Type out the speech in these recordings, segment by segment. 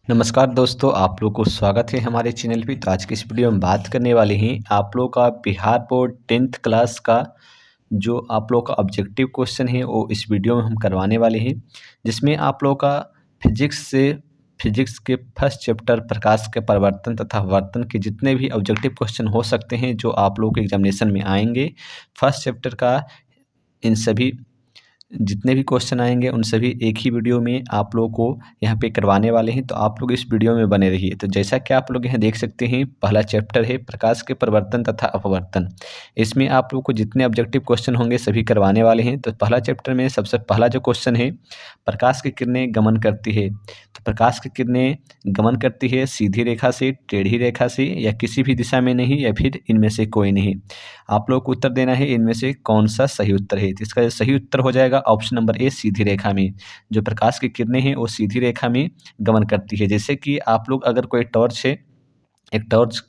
नमस्कार दोस्तों, आप लोग को स्वागत है हमारे चैनल पे। तो आज की इस वीडियो में बात करने वाले हैं आप लोग का बिहार बोर्ड 10th क्लास का जो आप लोग का ऑब्जेक्टिव क्वेश्चन है वो इस वीडियो में हम करवाने वाले हैं, जिसमें आप लोग का फिजिक्स के फर्स्ट चैप्टर प्रकाश के परिवर्तन तथा वर्तन के जितने भी ऑब्जेक्टिव क्वेश्चन हो सकते हैं जो आप लोग के एग्जामिनेशन में आएंगे फर्स्ट चैप्टर का, इन सभी जितने भी क्वेश्चन आएंगे उन सभी एक ही वीडियो में आप लोगों को यहाँ पे करवाने वाले हैं। तो आप लोग इस वीडियो में बने रहिए। तो जैसा कि आप लोग यहाँ देख सकते हैं, पहला चैप्टर है प्रकाश के परिवर्तन तथा अपवर्तन। इसमें आप लोग को जितने ऑब्जेक्टिव क्वेश्चन होंगे सभी करवाने वाले हैं। तो पहला चैप्टर में सबसे पहला जो क्वेश्चन है, प्रकाश की किरणें गमन करती है। तो प्रकाश की किरणें गमन करती है सीधी रेखा से, टेढ़ी रेखा से, या किसी भी दिशा में नहीं, या फिर इनमें से कोई नहीं। आप लोग को उत्तर देना है इनमें से कौन सा सही उत्तर है। तो इसका जो सही उत्तर हो जाएगा ऑप्शन नंबर ए, सीधी रेखा में। जो प्रकाश की किरणें हैं वो सीधी रेखा में गमन करती है। जैसे कि आप लोग अगर कोई टॉर्च है, एक टॉर्च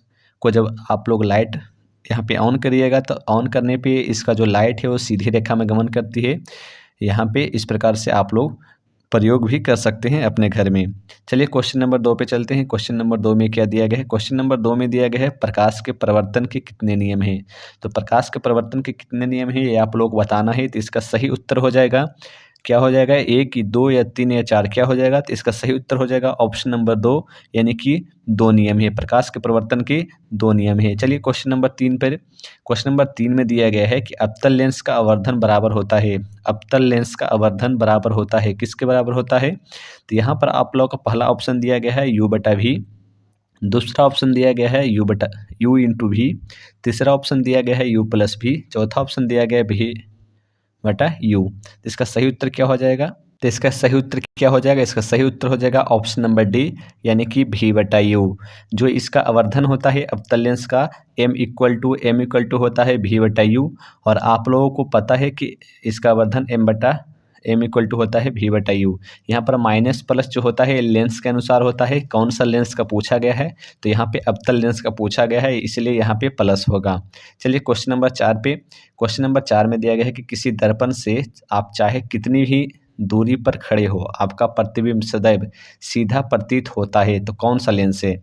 को जब आप लोग लाइट यहाँ पे ऑन करिएगा तो ऑन करने पे इसका जो लाइट है वो सीधी रेखा में गमन करती है। यहाँ पे इस प्रकार से आप लोग प्रयोग भी कर सकते हैं अपने घर में। चलिए क्वेश्चन नंबर 2 पे चलते हैं। क्वेश्चन नंबर 2 में क्या दिया गया है? क्वेश्चन नंबर 2 में दिया गया है प्रकाश के परिवर्तन के कितने नियम हैं। तो प्रकाश के परिवर्तन के कितने नियम हैं ये आप लोग बताना है। तो इसका सही उत्तर हो जाएगा, क्या हो जाएगा, 1 कि 2 या 3 या 4, क्या हो जाएगा? तो इसका सही उत्तर हो जाएगा ऑप्शन नंबर 2, यानी कि 2 नियम है। प्रकाश के परिवर्तन के 2 नियम है। चलिए क्वेश्चन नंबर 3 पर। क्वेश्चन नंबर 3 में दिया गया है कि अवतल लेंस का आवर्धन बराबर होता है। अवतल लेंस का आवर्धन बराबर होता है, किसके बराबर होता है? तो यहाँ पर आप लोग का पहला ऑप्शन दिया गया है u/v, दूसरा ऑप्शन दिया गया है u/v, तीसरा ऑप्शन दिया गया है u+v, चौथा ऑप्शन दिया गया है v/u। तो इसका सही उत्तर क्या हो जाएगा? तो इसका सही उत्तर क्या हो जाएगा? इसका सही उत्तर हो जाएगा ऑप्शन नंबर डी, यानी कि v/u। जो इसका आवर्धन होता है अवतल लेंस का m होता है v/u, और आप लोगों को पता है कि इसका आवर्धन m होता है v/u। यहाँ पर माइनस प्लस जो होता है लेंस के अनुसार होता है, कौन सा लेंस का पूछा गया है, तो यहाँ पे अवतल लेंस का पूछा गया है, इसलिए यहाँ पे प्लस होगा। चलिए क्वेश्चन नंबर 4 पे। क्वेश्चन नंबर 4 में दिया गया है कि किसी दर्पण से आप चाहे कितनी भी दूरी पर खड़े हो, आपका प्रतिबिंब सदैव सीधा प्रतीत होता है। तो कौन सा लेंस है?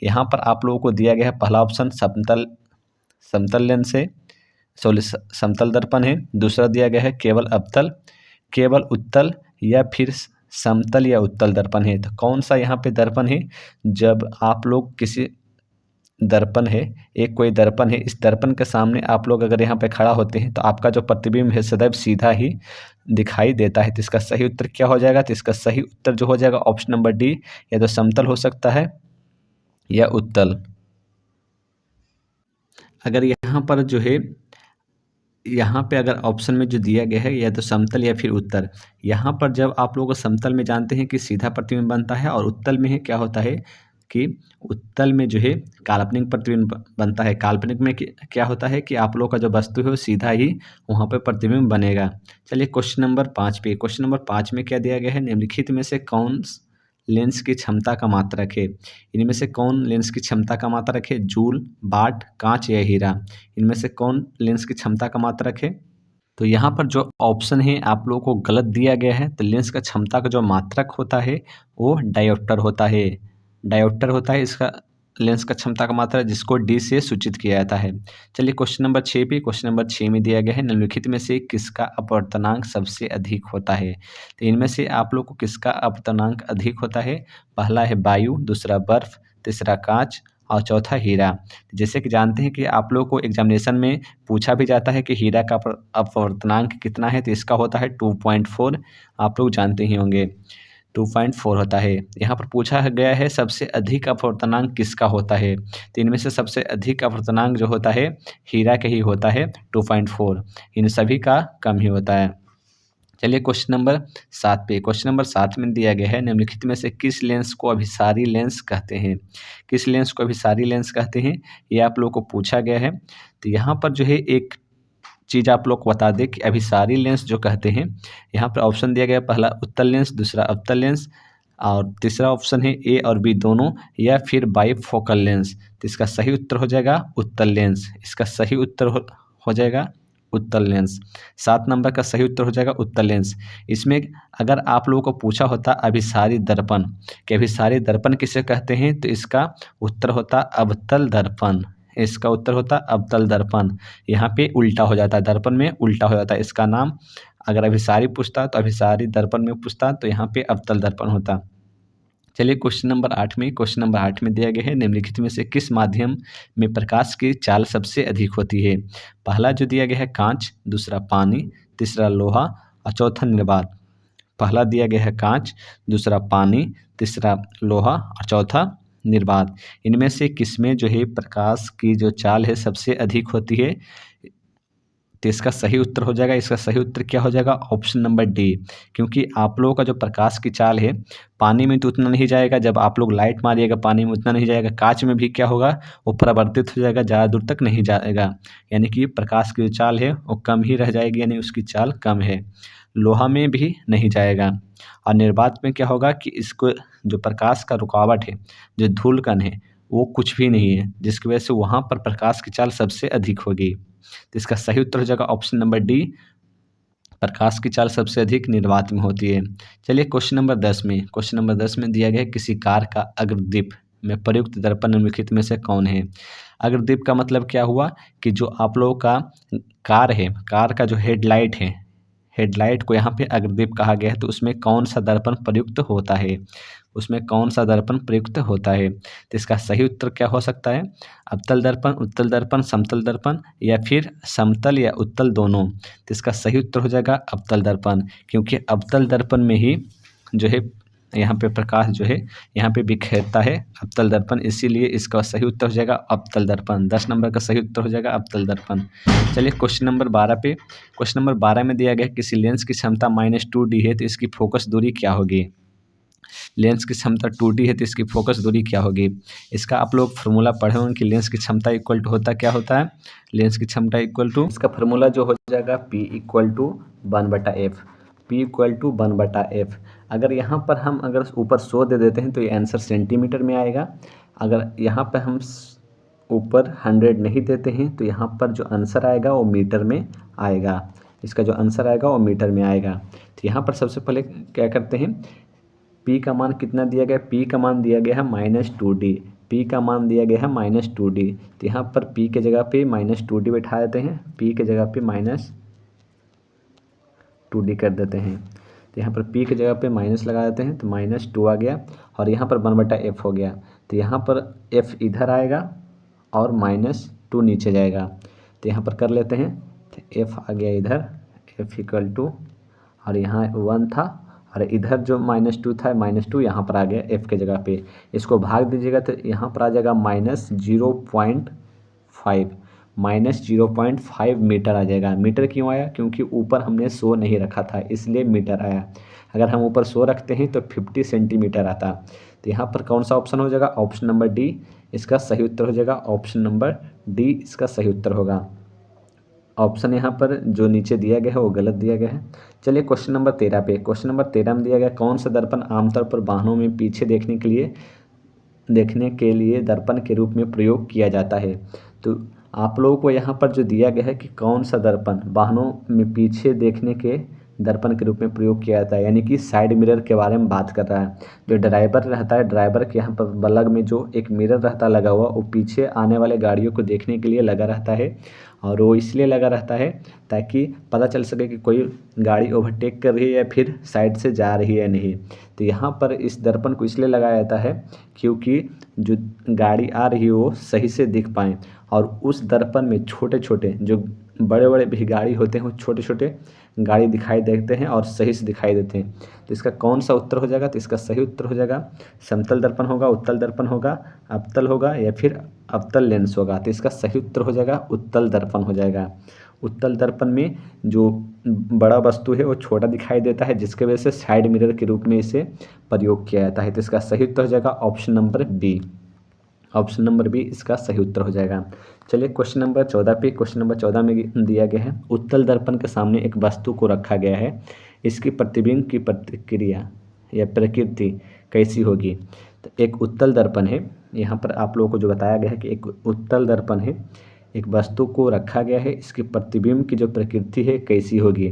यहाँ पर आप लोगों को दिया गया है पहला ऑप्शन समतल लेंस है, समतल दर्पण है। दूसरा दिया गया है केवल अवतल, केवल उत्तल, या फिर समतल या उत्तल दर्पण है। तो कौन सा यहाँ पे दर्पण है? जब आप लोग किसी दर्पण है, एक कोई दर्पण है, इस दर्पण के सामने आप लोग अगर यहाँ पे खड़ा होते हैं तो आपका जो प्रतिबिंब है सदैव सीधा ही दिखाई देता है। तो इसका सही उत्तर क्या हो जाएगा? तो इसका सही उत्तर जो हो जाएगा ऑप्शन नंबर डी, या तो समतल हो सकता है या उत्तल। अगर यहाँ पर जो है, यहाँ पे अगर ऑप्शन में जो दिया गया है या तो समतल या फिर उत्तल, यहाँ पर जब आप लोग समतल में जानते हैं कि सीधा प्रतिबिंब बनता है, और उत्तल में है क्या होता है कि उत्तल में जो है काल्पनिक प्रतिबिंब बनता है। काल्पनिक में क्या होता है कि आप लोग का जो वस्तु है वो सीधा ही वहाँ पे प्रतिबिंब बनेगा। चलिए क्वेश्चन नंबर 5 पे। क्वेश्चन नंबर 5 में क्या दिया गया है? निम्नलिखित में से कौन लेंस की क्षमता का मात्रक है? इनमें से कौन लेंस की क्षमता का मात्रक है? जूल, वाट, कांच या हीरा? इनमें से कौन लेंस की क्षमता का मात्रक है? तो यहाँ पर जो ऑप्शन है आप लोगों को गलत दिया गया है। तो लेंस का क्षमता का जो मात्रक होता है वो डायोप्टर होता है। डायोप्टर होता है इसका लेंस का क्षमता का मात्रा, जिसको डी से सूचित किया जाता है। चलिए क्वेश्चन नंबर 6 पे। क्वेश्चन नंबर 6 में दिया गया है निम्नलिखित में से किसका अपवर्तनांक सबसे अधिक होता है? तो इनमें से आप लोग को किसका अपवर्तनांक अधिक होता है? पहला है वायु, दूसरा बर्फ, तीसरा कांच, और चौथा हीरा। जैसे कि जानते हैं कि आप लोग को एग्जामिनेशन में पूछा भी जाता है कि हीरा का अपवर्तनांक कितना है, तो इसका होता है 2.4। आप लोग जानते ही होंगे 2.4 होता है। यहाँ पर पूछा गया है सबसे अधिक अपवर्तनांक किसका होता है? तो इनमें से सबसे अधिक अपवर्तनांक जो होता है हीरा का ही होता है 2.4, इन सभी का कम ही होता है। चलिए क्वेश्चन नंबर 7 पे। क्वेश्चन नंबर 7 में दिया गया है निम्नलिखित में से किस लेंस को अभिसारी लेंस कहते हैं? किस लेंस को अभिसारी लेंस कहते हैं, ये आप लोग को पूछा गया है। तो यहाँ पर जो है एक चीज़ आप लोग को बता दें कि अभिसारी लेंस जो कहते हैं, यहाँ पर ऑप्शन दिया गया पहला उत्तल लेंस, दूसरा अवतल लेंस, और तीसरा ऑप्शन है ए और बी दोनों, या फिर बाइफोकल लेंस। तो इसका सही उत्तर हो जाएगा उत्तल लेंस। इसका सही उत्तर हो जाएगा उत्तल लेंस। 7 नंबर का सही उत्तर हो जाएगा उत्तल लेंस। इसमें अगर आप लोगों को पूछा होता अभिसारी दर्पण कि अभिसारी दर्पण किसे कहते हैं, तो इसका उत्तर होता अवतल दर्पण। इसका उत्तर होता अवतल दर्पण। यहाँ पे उल्टा हो जाता है, दर्पण में उल्टा हो जाता है। इसका नाम अगर अभिसारी पूछता तो अभिसारी दर्पण में पूछता तो यहाँ पे अवतल दर्पण होता। चलिए क्वेश्चन नंबर 8 में दिया गया है, निम्नलिखित में से किस माध्यम में प्रकाश की चाल सबसे अधिक होती है। पहला जो दिया गया है कांच, दूसरा पानी, तीसरा लोहा और चौथा निर्वात। पहला दिया गया है कांच, दूसरा पानी, तीसरा लोहा और चौथा निर्वात। इनमें से किसमें जो है प्रकाश की जो चाल है सबसे अधिक होती है, तो इसका सही उत्तर हो जाएगा, इसका सही उत्तर क्या हो जाएगा, ऑप्शन नंबर डी। क्योंकि आप लोगों का जो प्रकाश की चाल है पानी में तो उतना नहीं जाएगा, जब आप लोग लाइट मारिएगा पानी में उतना नहीं जाएगा। कांच में भी क्या होगा, वो परावर्तित हो जाएगा, ज़्यादा दूर तक नहीं जाएगा, यानी कि प्रकाश की जो चाल है वो कम ही रह जाएगी, यानी उसकी चाल कम है। लोहा में भी नहीं जाएगा। और निर्वात में क्या होगा कि इसको जो प्रकाश का रुकावट है, जो धूलकण है, वो कुछ भी नहीं है, जिसकी वजह से वहाँ पर प्रकाश की चाल सबसे अधिक होगी। तो इसका सही उत्तर हो जाएगा ऑप्शन नंबर डी, प्रकाश की चाल सबसे अधिक निर्वात में होती है। चलिए क्वेश्चन नंबर 10 में दिया गया है, किसी कार का अग्रदीप में प्रयुक्त दर्पण निम्नलिखित में से कौन है। अग्रदीप का मतलब क्या हुआ कि जो आप लोगों का कार है, कार का जो हेडलाइट है, हेडलाइट को यहाँ पे अग्रदीप कहा गया है, तो उसमें कौन सा दर्पण प्रयुक्त होता है, उसमें कौन सा दर्पण प्रयुक्त होता है। तो इसका सही उत्तर क्या हो सकता है, अवतल दर्पण, उत्तल दर्पण, समतल दर्पण या फिर समतल या उत्तल दोनों। तो इसका सही उत्तर हो जाएगा अवतल दर्पण, क्योंकि अवतल दर्पण में ही जो है यहाँ पे प्रकाश जो है यहाँ पे बिखेरता है अवतल दर्पण, इसीलिए इसका सही उत्तर हो जाएगा अवतल दर्पण। 10 नंबर का सही उत्तर हो जाएगा अवतल दर्पण। चलिए क्वेश्चन नंबर 12 में दिया गया किसी लेंस की क्षमता -2D है, तो इसकी फोकस दूरी क्या होगी। लेंस की क्षमता 2D है तो इसकी फोकस दूरी क्या होगी। इसका आप लोग फार्मूला पढ़े होंगे कि लेंस की क्षमता इक्वल टू होता क्या होता है, लेंस की क्षमता इक्वल टू, इसका फार्मूला जो हो जाएगा P equal to 1/f, P equal to 1/f। अगर यहाँ पर हम अगर ऊपर 100 दे देते हैं तो ये आंसर सेंटीमीटर में आएगा। अगर यहाँ पर हम ऊपर 100 नहीं देते हैं तो यहाँ पर जो आंसर आएगा वो मीटर में आएगा। इसका जो आंसर आएगा वो मीटर में आएगा। तो यहाँ पर सबसे पहले क्या करते हैं, P का मान कितना दिया गया, P का मान दिया गया है -2D, P का मान दिया गया है -2D। तो यहाँ पर P के जगह पे -2D बैठा देते हैं, P के जगह पे -2D कर देते हैं। तो यहाँ पर P के जगह पे माइनस लगा देते हैं तो -2 आ गया और यहाँ पर 1/f हो गया। तो यहाँ पर f इधर आएगा और -2 नीचे जाएगा। तो यहाँ पर कर लेते हैं, तो f आ गया इधर, f इक्वल टू, और यहाँ 1 था और इधर जो -2 था, -2 यहाँ पर आ गया f के जगह पे। इसको भाग दीजिएगा तो यहाँ पर आ जाएगा -0.5 मीटर आ जाएगा। मीटर क्यों आया, क्योंकि ऊपर हमने 100 नहीं रखा था इसलिए मीटर आया। अगर हम ऊपर 100 रखते हैं तो 50 सेंटीमीटर आता। तो यहाँ पर कौन सा ऑप्शन हो जाएगा, ऑप्शन नंबर डी इसका सही उत्तर हो जाएगा। ऑप्शन नंबर डी इसका सही उत्तर होगा। ऑप्शन यहाँ पर जो नीचे दिया गया है वो गलत दिया गया है। चलिए क्वेश्चन नंबर 13 पे, क्वेश्चन नंबर 13 में दिया गया कौन सा दर्पण आमतौर पर वाहनों में पीछे देखने के लिए दर्पण के रूप में प्रयोग किया जाता है। तो आप लोगों को यहाँ पर जो दिया गया है कि कौन सा दर्पण वाहनों में पीछे देखने के दर्पण के रूप में प्रयोग किया जाता है, यानी कि साइड मिरर के बारे में बात कर रहा है। जो ड्राइवर रहता है, ड्राइवर के यहाँ पर बगल में जो एक मिरर रहता लगा हुआ, वो पीछे आने वाले गाड़ियों को देखने के लिए लगा रहता है। और वो इसलिए लगा रहता है ताकि पता चल सके कि कोई गाड़ी ओवरटेक कर रही है या फिर साइड से जा रही है नहीं। तो यहाँ पर इस दर्पण को इसलिए लगाया जाता है क्योंकि जो गाड़ी आ रही है वो सही से दिख पाए, और उस दर्पण में छोटे छोटे जो बड़े बड़े भी गाड़ी होते हैं वो छोटे छोटे गाड़ी दिखाई देते हैं और सही से दिखाई देते हैं। तो इसका कौन सा उत्तर हो जाएगा, तो इसका सही उत्तर हो जाएगा समतल दर्पण होगा, उत्तल दर्पण होगा, अवतल होगा या फिर अवतल लेंस होगा। तो इसका सही उत्तर हो जाएगा उत्तल दर्पण हो जाएगा। उत्तल दर्पण में जो बड़ा वस्तु है वो छोटा दिखाई देता है, जिसके वजह से साइड मिरर के रूप में इसे प्रयोग किया जाता है। तो इसका सही उत्तर हो जाएगा option number B. Option number B इसका सही उत्तर हो जाएगा। चलिए क्वेश्चन नंबर 14 पे, क्वेश्चन नंबर 14 में दिया गया है उत्तल दर्पण के सामने एक वस्तु को रखा गया है, इसकी प्रतिबिंब की प्रतिक्रिया या प्रकृति कैसी होगी। तो एक उत्तल दर्पण है, यहाँ पर आप लोगों को जो बताया गया है कि एक उत्तल दर्पण है, एक वस्तु को रखा गया है, इसके प्रतिबिंब की जो प्रकृति है कैसी होगी।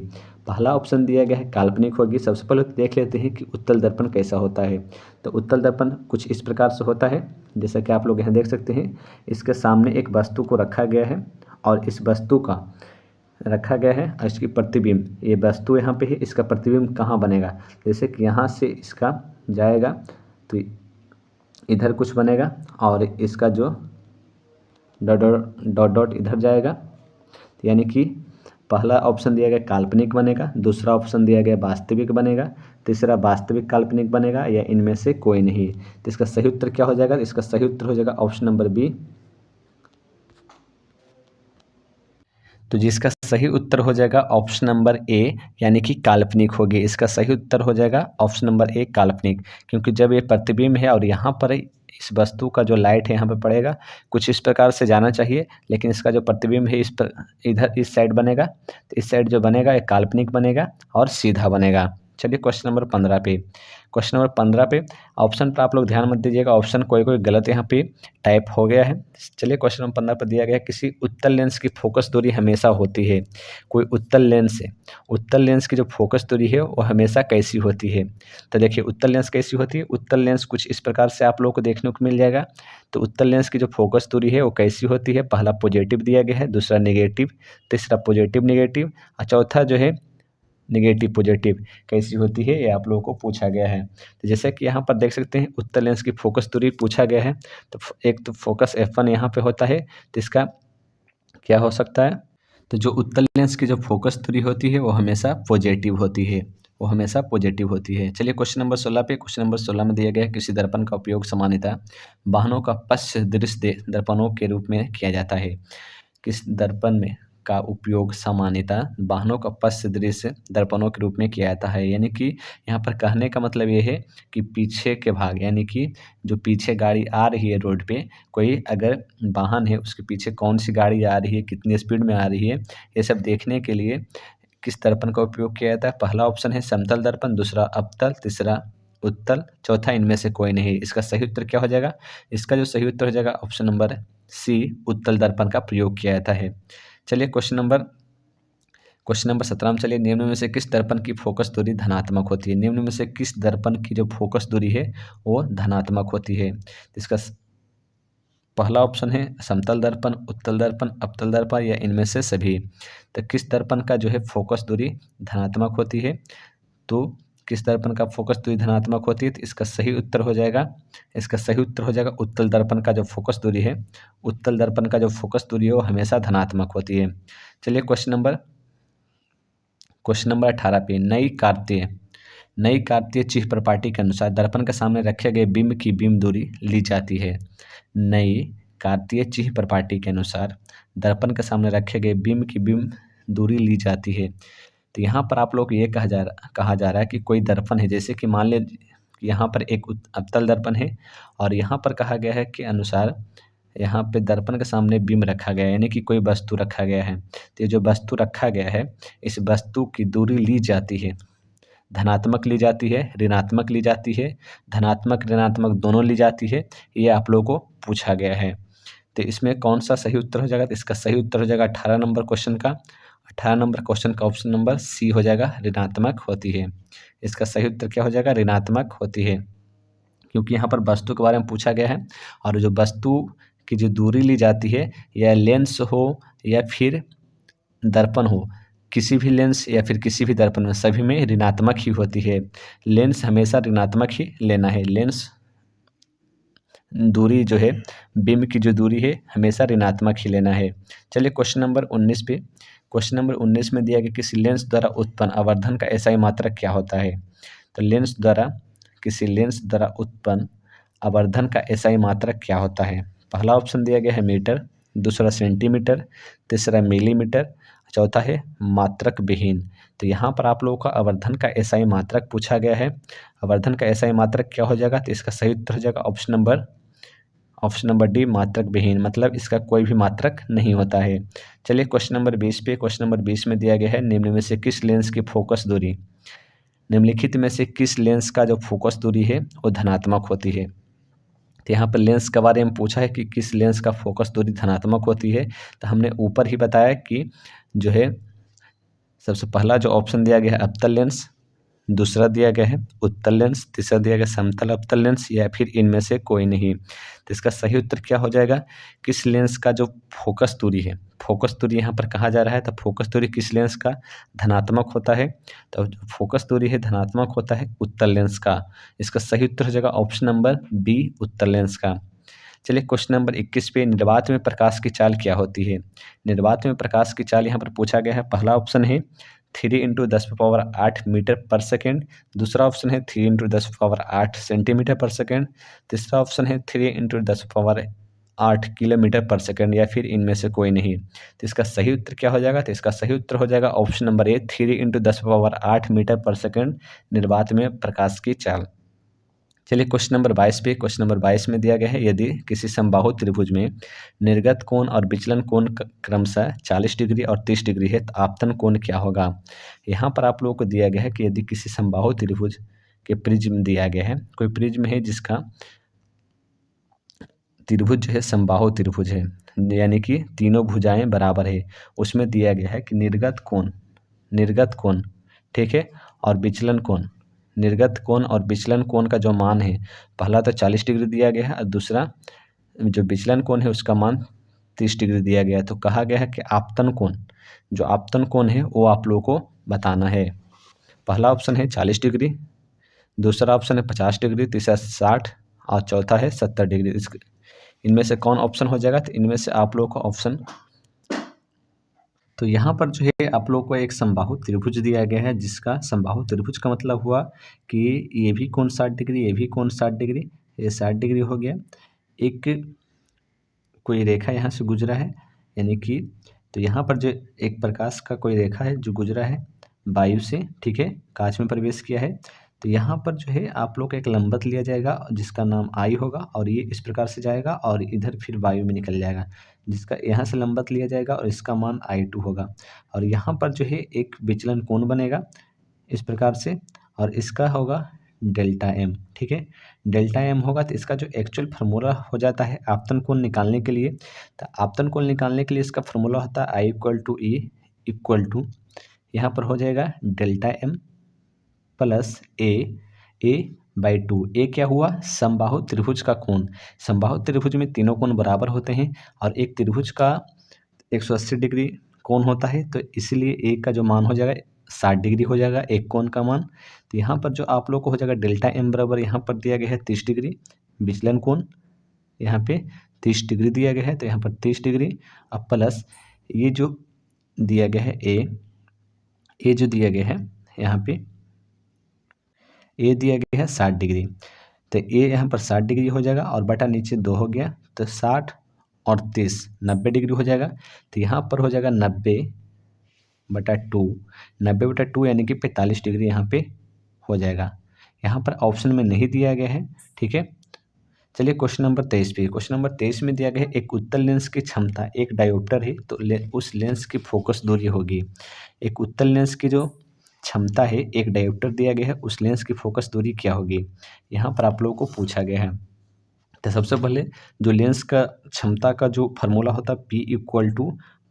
पहला ऑप्शन दिया गया है काल्पनिक होगी। सबसे पहले तो देख लेते हैं कि उत्तल दर्पण कैसा होता है। तो उत्तल दर्पण कुछ इस प्रकार से होता है, जैसा कि आप लोग यहाँ देख सकते हैं। इसके सामने एक वस्तु को रखा गया है और इस वस्तु का रखा गया है और इसकी प्रतिबिंब, ये वस्तु यहाँ पे है, इसका प्रतिबिंब कहाँ बनेगा। जैसे कि यहाँ से इसका जाएगा तो इधर कुछ बनेगा और इसका जो डॉट डॉट डॉट इधर जाएगा। तो यानी कि पहला ऑप्शन दिया गया काल्पनिक बनेगा, दूसरा ऑप्शन दिया गया वास्तविक बनेगा, तीसरा वास्तविक काल्पनिक बनेगा या इनमें से कोई नहीं। तो इसका सही उत्तर क्या हो जाएगा। इसका सही उत्तर हो जाएगा ऑप्शन नंबर बी। तो जिसका सही उत्तर हो जाएगा ऑप्शन नंबर ए, यानी कि काल्पनिक होगी। इसका सही उत्तर हो जाएगा ऑप्शन नंबर ए काल्पनिक, क्योंकि जब ये प्रतिबिंब है और यहाँ पर इस वस्तु का जो लाइट है यहाँ पे पड़ेगा, कुछ इस प्रकार से जाना चाहिए, लेकिन इसका जो प्रतिबिंब है इस पर इधर इस साइड बनेगा। तो इस साइड जो बनेगा ये काल्पनिक बनेगा और सीधा बनेगा। चलिए क्वेश्चन नंबर 15 पे। क्वेश्चन नंबर 15 पे ऑप्शन पर आप लोग ध्यान मत दीजिएगा, ऑप्शन कोई कोई गलत यहाँ पे टाइप हो गया है। चलिए क्वेश्चन नंबर 15 पर दिया गया है किसी उत्तल लेंस की फोकस दूरी हमेशा होती है। कोई उत्तल लेंस है, उत्तल लेंस की जो फोकस दूरी है वो हमेशा कैसी होती है। तो देखिए उत्तल लेंस कैसी होती है। उत्तल लेंस कुछ इस प्रकार से आप लोगों को देखने को मिल जाएगा। तो उत्तल लेंस की जो फोकस दूरी है वो कैसी होती है। पहला पॉजिटिव दिया गया है, दूसरा नेगेटिव, तीसरा पॉजिटिव नेगेटिव और चौथा जो है नेगेटिव पॉजिटिव कैसी होती है, ये आप लोगों को पूछा गया है। तो जैसे कि यहाँ पर देख सकते हैं उत्तल लेंस की फोकस दूरी पूछा गया है। तो एक तो फोकस f1 यहाँ पे होता है, तो इसका क्या हो सकता है। तो जो उत्तल लेंस की जो फोकस दूरी होती है वो हमेशा पॉजिटिव होती है, वो हमेशा पॉजिटिव होती है। चलिए क्वेश्चन नंबर 16 पे। क्वेश्चन नंबर 16 में दिया गया है किसी दर्पण का उपयोग सामान्यतः वाहनों का पश्च दृश्य दर्पणों के रूप में किया जाता है। किस दर्पण में का उपयोग सामान्यतः वाहनों का पश्च दृश्य दर्पणों के रूप में किया जाता है। यानी कि यहाँ पर कहने का मतलब ये है कि पीछे के भाग, यानी कि जो पीछे गाड़ी आ रही है रोड पे, कोई अगर वाहन है उसके पीछे कौन सी गाड़ी आ रही है, कितनी स्पीड में आ रही है, ये सब देखने के लिए किस दर्पण का उपयोग किया जाता है। पहला ऑप्शन है समतल दर्पण, दूसरा अवतल, तीसरा उत्तल, चौथा इनमें से कोई नहीं। इसका सही उत्तर क्या हो जाएगा। इसका जो सही उत्तर हो जाएगा ऑप्शन नंबर सी, उत्तल दर्पण का प्रयोग किया जाता है। चलिए क्वेश्चन नंबर 17 में चलिए। निम्न में से किस दर्पण की फोकस दूरी धनात्मक होती है। निम्न में से किस दर्पण की जो फोकस दूरी है वो धनात्मक होती है। इसका पहला ऑप्शन है समतल दर्पण, उत्तल दर्पण, अवतल दर्पण या इनमें से सभी। तो किस दर्पण का जो है फोकस दूरी धनात्मक होती है। तो किस दर्पण का फोकस दूरी धनात्मक होती है। तो इसका सही उत्तर हो जाएगा, इसका सही उत्तर हो जाएगा उत्तल दर्पण का जो फोकस दूरी है, उत्तल दर्पण का जो फोकस दूरी है वो हमेशा धनात्मक होती है। चलिए क्वेश्चन नंबर 18 पे। नई कार्तीय चिह्न प्रपाटी के अनुसार दर्पण के सामने रखे गए बिंब की बिंब दूरी ली जाती है। नई कार्तीय चिह्न प्रपाटी के अनुसार दर्पण के सामने रखे गए बिंब की बिंब दूरी ली जाती है। तो यहाँ पर आप लोग ये कहा जा रहा है कि कोई दर्पण है, जैसे कि मान ले यहाँ पर एक अवतल दर्पण है और यहाँ पर कहा गया है कि अनुसार यहाँ पे दर्पण के सामने बिंब रखा गया है, यानी कि कोई वस्तु रखा गया है। तो ये जो वस्तु रखा गया है इस वस्तु की दूरी ली जाती है, धनात्मक ली जाती है, ऋणात्मक ली जाती है, धनात्मक ऋणात्मक दोनों ली जाती है, ये आप लोगों को पूछा गया है। तो इसमें कौन सा सही उत्तर हो जाएगा। तो इसका सही उत्तर हो जाएगा 18 नंबर क्वेश्चन का। 18 नंबर क्वेश्चन का ऑप्शन नंबर सी हो जाएगा, ऋणात्मक होती है। इसका सही उत्तर क्या हो जाएगा, ऋणात्मक होती है, क्योंकि यहाँ पर वस्तु के बारे में पूछा गया है और जो वस्तु की जो दूरी ली जाती है या लेंस हो या फिर दर्पण हो, किसी भी लेंस या फिर किसी भी दर्पण में सभी में ऋणात्मक ही होती है। लेंस हमेशा ऋणात्मक ही लेना है। लेंस दूरी जो है, बिंब की जो दूरी है हमेशा ऋणात्मक ही लेना है। चलिए क्वेश्चन नंबर 19 पे। क्वेश्चन नंबर 19 में दिया गया किसी लेंस द्वारा उत्पन्न आवर्धन का एसआई मात्रक क्या होता है। तो किसी लेंस द्वारा उत्पन्न आवर्धन का एसआई मात्रक क्या होता है। पहला ऑप्शन दिया गया है मीटर, दूसरा सेंटीमीटर, तीसरा मिलीमीटर, चौथा है मात्रक विहीन। तो यहाँ पर आप लोगों का आवर्धन का एसआई मात्रक पूछा गया है। आवर्धन का एसआई मात्रक क्या हो जाएगा। तो इसका सही उत्तर हो जाएगा ऑप्शन नंबर डी, मात्रक विहीन, मतलब इसका कोई भी मात्रक नहीं होता है। चलिए क्वेश्चन नंबर 20 पे। क्वेश्चन नंबर 20 में दिया गया है निम्न में से किस लेंस की फोकस दूरी, निम्नलिखित में से किस लेंस का जो फोकस दूरी है वो धनात्मक होती है। तो यहाँ पर लेंस के बारे में पूछा है कि किस लेंस का फोकस दूरी धनात्मक होती है। तो हमने ऊपर ही बताया कि जो है सबसे पहला जो ऑप्शन दिया गया है अवतल लेंस, दूसरा दिया गया है उत्तल लेंस, तीसरा दिया गया समतल अवतल लेंस, या फिर इनमें से कोई नहीं। तो इसका सही उत्तर क्या हो जाएगा, किस लेंस का जो फोकस दूरी है, फोकस दूरी यहाँ पर कहा जा रहा है, तो फोकस दूरी किस लेंस का धनात्मक होता है, तो फोकस दूरी है धनात्मक होता है उत्तल लेंस का। इसका सही उत्तर हो जाएगा ऑप्शन नंबर बी, उत्तल लेंस का। चलिए क्वेश्चन नंबर 21 पे, निर्वात में प्रकाश की चाल क्या होती है। निर्वात में प्रकाश की चाल यहाँ पर पूछा गया है। पहला ऑप्शन है 3 × 10⁸ मीटर पर सेकेंड, दूसरा ऑप्शन है 3 × 10⁸ सेंटीमीटर पर सेकेंड, तीसरा ऑप्शन है 3 × 10⁸ किलोमीटर पर सेकेंड, या फिर इनमें से कोई नहीं। तो इसका सही उत्तर क्या हो जाएगा, तो इसका सही उत्तर हो जाएगा ऑप्शन नंबर ए, 3 × 10⁸ मीटर पर सेकेंड निर्वात में प्रकाश की चाल। चलिए क्वेश्चन नंबर 22 पे, क्वेश्चन नंबर 22 में दिया गया है, यदि किसी समबाहु त्रिभुज में निर्गत कोण और विचलन कोण क्रमशः 40 डिग्री और 30 डिग्री है, तो आपतन कोण क्या होगा। यहाँ पर आप लोगों को दिया गया है कि यदि किसी समबाहु त्रिभुज के प्रिज्म दिया गया है, कोई प्रिज्म है जिसका त्रिभुज जो है समबाहु त्रिभुज है, यानी कि तीनों भुजाएं बराबर है, उसमें दिया गया है कि निर्गत कोण ठीक है, और विचलन कोण, निर्गत कोण और विचलन कोण का जो मान है, पहला तो 40 डिग्री दिया गया है और दूसरा जो विचलन कोण है उसका मान 30 डिग्री दिया गया है। तो कहा गया है कि आपतन कोण, जो आपतन कोण है वो आप लोगों को बताना है। पहला ऑप्शन है 40 डिग्री, दूसरा ऑप्शन है 50 डिग्री, तीसरा 60 और चौथा है 70 डिग्री। इनमें से कौन ऑप्शन हो जाएगा, तो इनमें से आप लोगों का ऑप्शन, तो यहाँ पर जो है आप लोग को एक समबाहु त्रिभुज दिया गया है, जिसका समबाहु त्रिभुज का मतलब हुआ कि ये भी कोण 60 डिग्री, ये भी कोण 60 डिग्री, ये 60 डिग्री हो गया। एक कोई रेखा यहाँ से गुजरा है, यानी कि तो यहाँ पर जो एक प्रकाश का कोई रेखा है जो गुजरा है वायु से, ठीक है, कांच में प्रवेश किया है। तो यहाँ पर जो है आप लोग का एक लंबवत लिया जाएगा जिसका नाम आई होगा, और ये इस प्रकार से जाएगा और इधर फिर वायु में निकल जाएगा, जिसका यहाँ से लंबवत लिया जाएगा और इसका मान I2 होगा। और यहाँ पर जो है एक विचलन कोण बनेगा इस प्रकार से, और इसका होगा डेल्टा एम, ठीक है, डेल्टा एम होगा। तो इसका जो एक्चुअल फार्मूला हो जाता है आपतन कोण निकालने के लिए, तो आपतन कोण निकालने के लिए इसका फार्मूला होता है I = E = यहाँ पर हो जाएगा डेल्टा एम प्लस A/2। ए क्या हुआ, समबाहु त्रिभुज का कोण। समबाहु त्रिभुज में तीनों कोण बराबर होते हैं और एक त्रिभुज का 180 डिग्री कोण होता है, तो इसलिए ए का जो मान हो जाएगा 60 डिग्री हो जाएगा एक कोण का मान। तो यहाँ पर जो आप लोग को हो जाएगा डेल्टा एम बराबर, यहाँ पर दिया गया है 30 डिग्री विचलन कोण, यहाँ पे 30 डिग्री दिया गया है, तो यहाँ पर 30 डिग्री अब प्लस ये जो दिया गया है ए जो दिया गया है यहाँ पे ए दिया गया है 60 डिग्री, तो ए यहाँ पर 60 डिग्री हो जाएगा और बटा नीचे 2 हो गया, तो 60 और 30 90 डिग्री हो जाएगा। तो यहाँ पर हो जाएगा 90/2, 90/2 यानी कि 45 डिग्री यहाँ पे हो जाएगा। यहाँ पर ऑप्शन में नहीं दिया गया है, ठीक है। चलिए क्वेश्चन नंबर 23 पे, क्वेश्चन नंबर 23 में दिया गया है एक उत्तल लेंस की क्षमता, एक डायोप्टर है तो उस लेंस की फोकस दूरी होगी। एक उत्तल लेंस की जो क्षमता है, एक डायोप्टर दिया गया है, उस लेंस की फोकस दूरी क्या होगी, यहाँ पर आप लोगों को पूछा गया है। तो सबसे पहले जो लेंस का क्षमता का जो फार्मूला होता है P =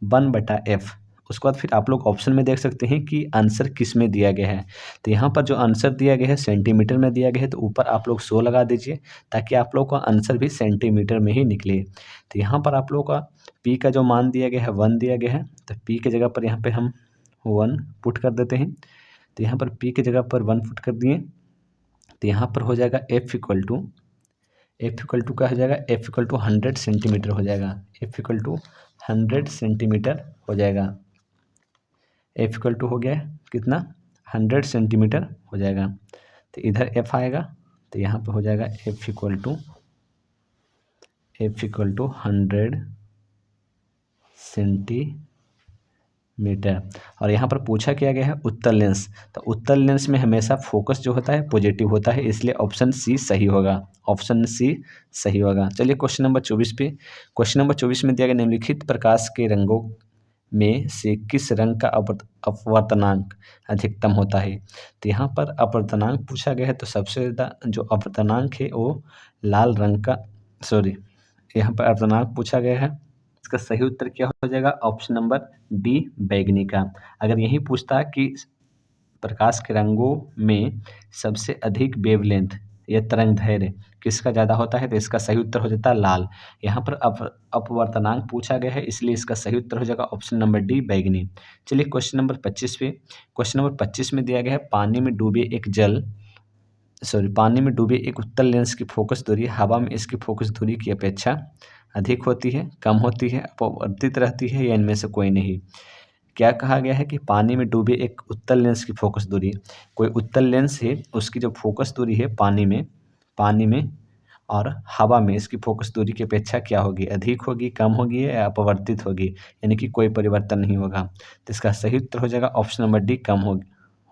1/f, उसके बाद फिर आप लोग ऑप्शन में देख सकते हैं कि आंसर किस में दिया गया है। तो यहाँ पर जो आंसर दिया गया है सेंटीमीटर में दिया गया है, तो ऊपर आप लोग 100 लगा दीजिए ताकि आप लोग का आंसर भी सेंटीमीटर में ही निकले। तो यहाँ पर आप लोग का P का जो मान दिया गया है 1 दिया गया है, तो P की जगह पर यहाँ पर हम 1 पुट कर देते हैं। तो यहाँ पर P की जगह पर 1 पुट कर दिए, तो यहाँ पर हो जाएगा F = क्या हो जाएगा, F = 100 सेंटीमीटर हो जाएगा, F = 100 सेंटीमीटर हो जाएगा। F = हो गया कितना, 100 सेंटीमीटर हो जाएगा। तो इधर F आएगा, तो यहाँ पे हो जाएगा F = 100 सेंटीमीटर। और यहाँ पर पूछा क्या गया है उत्तल लेंस, तो उत्तल लेंस में हमेशा फोकस जो होता है पॉजिटिव होता है, इसलिए ऑप्शन सी सही होगा, ऑप्शन सी सही होगा। चलिए क्वेश्चन नंबर 24 पे, क्वेश्चन नंबर 24 में दिया गया निम्नलिखित प्रकाश के रंगों में से किस रंग का अपवर्तनांक अधिकतम होता है। तो यहाँ पर अपवर्तनांक पूछा गया है, तो सबसे ज़्यादा जो अपवर्तनांक है वो लाल रंग का सॉरी, यहाँ पर अर्धनाक पूछा गया है। इसका सही उत्तर क्या हो जाएगा? ऑप्शन नंबर डी बैंगनी का। अगर यही पूछता कि प्रकाश के रंगों में सबसे अधिक वेवलेंथ या तरंग दैर्ध्य किसका ज़्यादा होता है, तो इसका सही उत्तर हो जाता है लाल। यहाँ पर अपवर्तनांक पूछा गया है, इसलिए इसका सही उत्तर हो जाएगा ऑप्शन नंबर डी बैंगनी। चलिए क्वेश्चन नंबर 25 पे। क्वेश्चन नंबर 25 में दिया गया है पानी में डूबे एक उत्तल लेंस की फोकस दूरी हवा में इसकी फोकस दूरी की अपेक्षा अधिक होती है, कम होती है, अपवर्तित रहती है या इनमें से कोई नहीं। क्या कहा गया है कि पानी में डूबे एक उत्तल लेंस की फोकस दूरी, कोई उत्तल लेंस है उसकी जो फोकस दूरी है पानी में और हवा में इसकी फोकस दूरी की अपेक्षा क्या होगी? अधिक होगी, कम होगी या अपवर्तित होगी, यानी कि कोई परिवर्तन नहीं होगा। तो इसका सही उत्तर हो जाएगा ऑप्शन नंबर डी, कम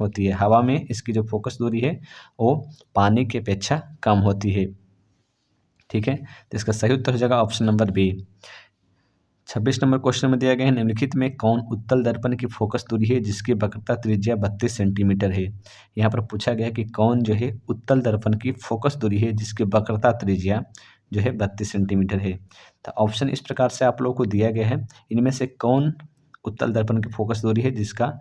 होती है। हवा में इसकी जो फोकस दूरी है वो पानी की अपेक्षा कम होती है। ठीक है, तो इसका सही उत्तर हो जाएगा option number B. 26 number question में दिया गया है निम्नलिखित में कौन उत्तल दर्पण की फोकस दूरी है जिसकी वक्रता त्रिज्या 32 सेंटीमीटर है। यहाँ पर पूछा गया है कि कौन जो है उत्तल दर्पण की फोकस दूरी है जिसकी वक्रता त्रिज्या जो है 32 सेंटीमीटर है। तो ऑप्शन इस प्रकार से आप लोगों को दिया गया है, इनमें से कौन उत्तल दर्पण की फोकस दूरी है जिसका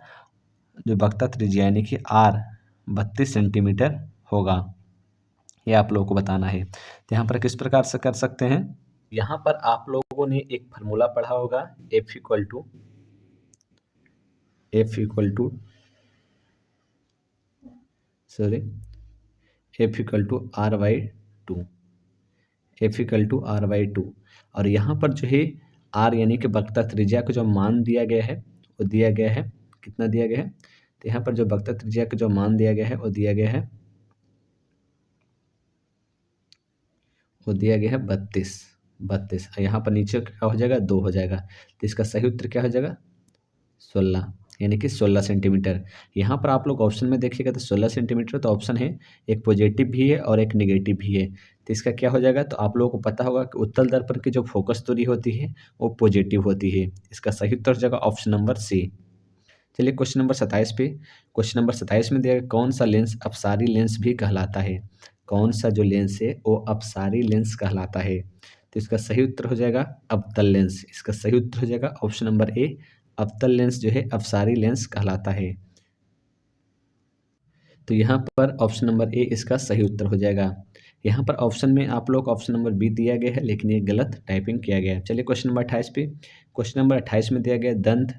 जो वक्रता त्रिज्या यानी कि आर 32 सेंटीमीटर होगा, यह आप लोगों को बताना है। तो यहाँ पर किस प्रकार से कर सकते हैं, यहाँ पर आप लोगों ने एक फार्मूला पढ़ा होगा F इक्वल टू R/2 और यहाँ पर जो है R यानी कि वक्रता त्रिज्या को जो मान दिया गया है वो दिया गया है, कितना दिया गया है, तो यहाँ पर जो वक्रता त्रिज्या का जो मान दिया गया है वो दिया गया है 32। यहाँ पर नीचे क्या हो जाएगा? 2 हो जाएगा। तो इसका सही उत्तर क्या हो जाएगा? 16, यानी कि 16 सेंटीमीटर। यहाँ पर आप लोग ऑप्शन में देखिएगा तो 16 सेंटीमीटर तो ऑप्शन है, एक पॉजिटिव भी है और एक निगेटिव भी है। तो इसका क्या हो जाएगा? तो आप लोगों को पता होगा कि उत्तल दर्पण की जो फोकस दूरी होती है वो पॉजिटिव होती है। इसका सही उत्तर हो जाएगा ऑप्शन नंबर सी। चलिए क्वेश्चन नंबर 27 पे। क्वेश्चन नंबर 27 में दिया गया कौन सा लेंस अपसारी लेंस भी कहलाता है। कौन सा जो लेंस है वो अपसारी लेंस कहलाता है। तो इसका सही उत्तर हो जाएगा अवतल लेंस। इसका सही उत्तर हो जाएगा ऑप्शन नंबर ए, अवतल लेंस जो है अपसारी लेंस कहलाता है। तो यहाँ पर ऑप्शन नंबर ए इसका सही उत्तर हो जाएगा। यहाँ पर ऑप्शन में आप लोग ऑप्शन नंबर बी दिया गया है लेकिन ये गलत टाइपिंग किया गया है। चलिए क्वेश्चन नंबर 28 पे। क्वेश्चन नंबर 28 में दिया गया दंत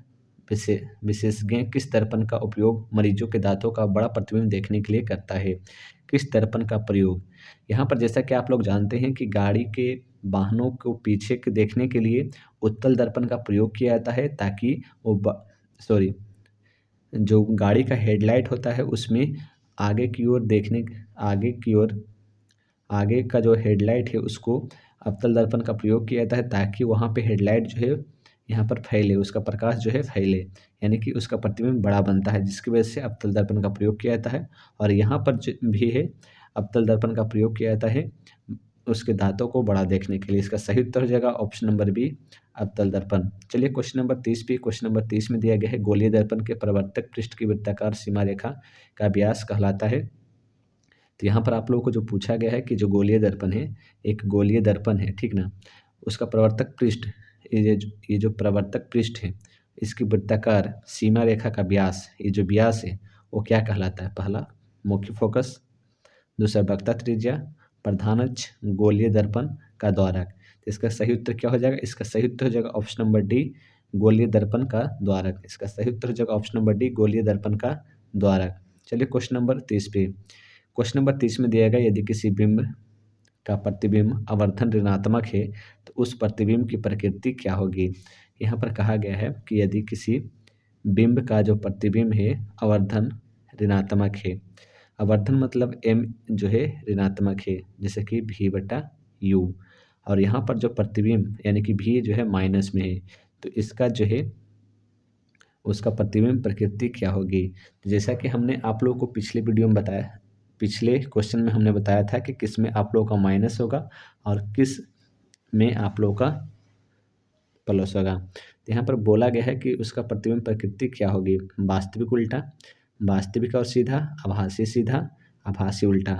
विशेषज्ञ किस दर्पण का उपयोग मरीजों के दांतों का बड़ा प्रतिबिंब देखने के लिए करता है। किस दर्पण का प्रयोग, यहाँ पर जैसा कि आप लोग जानते हैं कि गाड़ी के वाहनों को पीछे के देखने के लिए उत्तल दर्पण का प्रयोग किया जाता है ताकि वो जो गाड़ी का हेडलाइट होता है उसमें आगे की ओर आगे का जो हेडलाइट है उसको अवतल दर्पण का प्रयोग किया जाता है ताकि वहाँ पे हेडलाइट जो है यहाँ पर फैले, उसका प्रकाश जो है फैले, यानी कि उसका प्रतिबिंब बड़ा बनता है जिसकी वजह से अवतल दर्पण का प्रयोग किया जाता है। और यहाँ पर भी है अवतल दर्पण का प्रयोग किया जाता है उसके दांतों को बड़ा देखने के लिए। इसका सही उत्तर हो जाएगा ऑप्शन नंबर बी, अवतल दर्पण। चलिए क्वेश्चन नंबर 30 पे। क्वेश्चन नंबर 30 में दिया गया है गोलीय दर्पण के प्रवर्तक पृष्ठ की वृत्ताकार सीमा रेखा का व्यास कहलाता है। तो यहाँ पर आप लोगों को जो पूछा गया है कि जो गोलीय दर्पण है, एक गोलीय दर्पण है, ठीक ना, उसका प्रवर्तक पृष्ठ, ये जो प्रवर्तक पृष्ठ है इसकी वृत्ताकार सीमा रेखा का व्यास, ये जो व्यास है वो क्या कहलाता है? पहला मुख्य फोकस, दूसरा वक्रता त्रिज्या, प्रधान अक्ष, गोलीय दर्पण का द्वारक। तो इसका सही उत्तर क्या हो जाएगा? इसका सही उत्तर हो जाएगा ऑप्शन नंबर डी, गोलीय दर्पण का द्वारक। इसका सही उत्तर हो जाएगा ऑप्शन नंबर डी, गोलीय दर्पण का द्वारक। चलिए क्वेश्चन नंबर 30 पे। क्वेश्चन नंबर 30 में दिया गया यदि किसी बिंब का प्रतिबिंब आवर्धन ऋणात्मक है तो उस प्रतिबिंब की प्रकृति क्या होगी। यहाँ पर कहा गया है कि यदि किसी बिंब का जो प्रतिबिंब है आवर्धन ऋणात्मक है, आवर्धन मतलब m जो है ऋणात्मक है जैसे कि v/u, और यहाँ पर जो प्रतिबिंब यानी कि v जो है माइनस में है, तो इसका जो है उसका प्रतिबिंब प्रकृति क्या होगी। जैसा कि हमने आप लोगों को पिछले वीडियो में बताया, पिछले क्वेश्चन में हमने बताया था कि किस में आप लोगों का माइनस होगा और किस में आप लोगों का प्लस होगा। तो यहाँ पर बोला गया है कि उसका प्रतिबिंब प्रकृति क्या होगी, वास्तविक उल्टा, वास्तविक और सीधा, आभासी सीधा, आभासी उल्टा।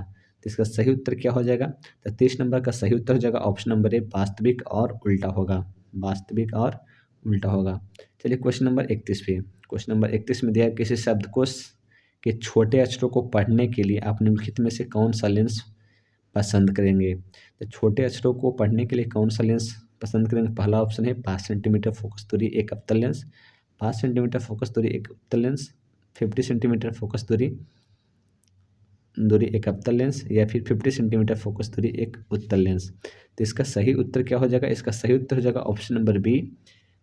तो इसका सही उत्तर क्या हो जाएगा? तो 30 नंबर का सही उत्तर हो जाएगा ऑप्शन नंबर ए, वास्तविक और उल्टा होगा। वास्तविक और उल्टा होगा। चलिए क्वेश्चन नंबर 31 पे। क्वेश्चन नंबर 31 में दिया है, किसी शब्दकोश के छोटे अक्षरों को पढ़ने के लिए आप निम्नलिखित में से कौन सा लेंस पसंद करेंगे? तो छोटे अक्षरों को पढ़ने के लिए कौन सा लेंस पसंद करेंगे? पहला ऑप्शन है 5 सेंटीमीटर फोकस दूरी एक अवतल लेंस, 5 सेंटीमीटर फोकस दूरी एक उत्तल लेंस, 50 सेंटीमीटर फोकस दूरी एक अवतल लेंस, या फिर 50 सेंटीमीटर फोकस दूरी एक उत्तल लेंस। तो इसका सही उत्तर क्या हो जाएगा? इसका सही उत्तर हो जाएगा option number B,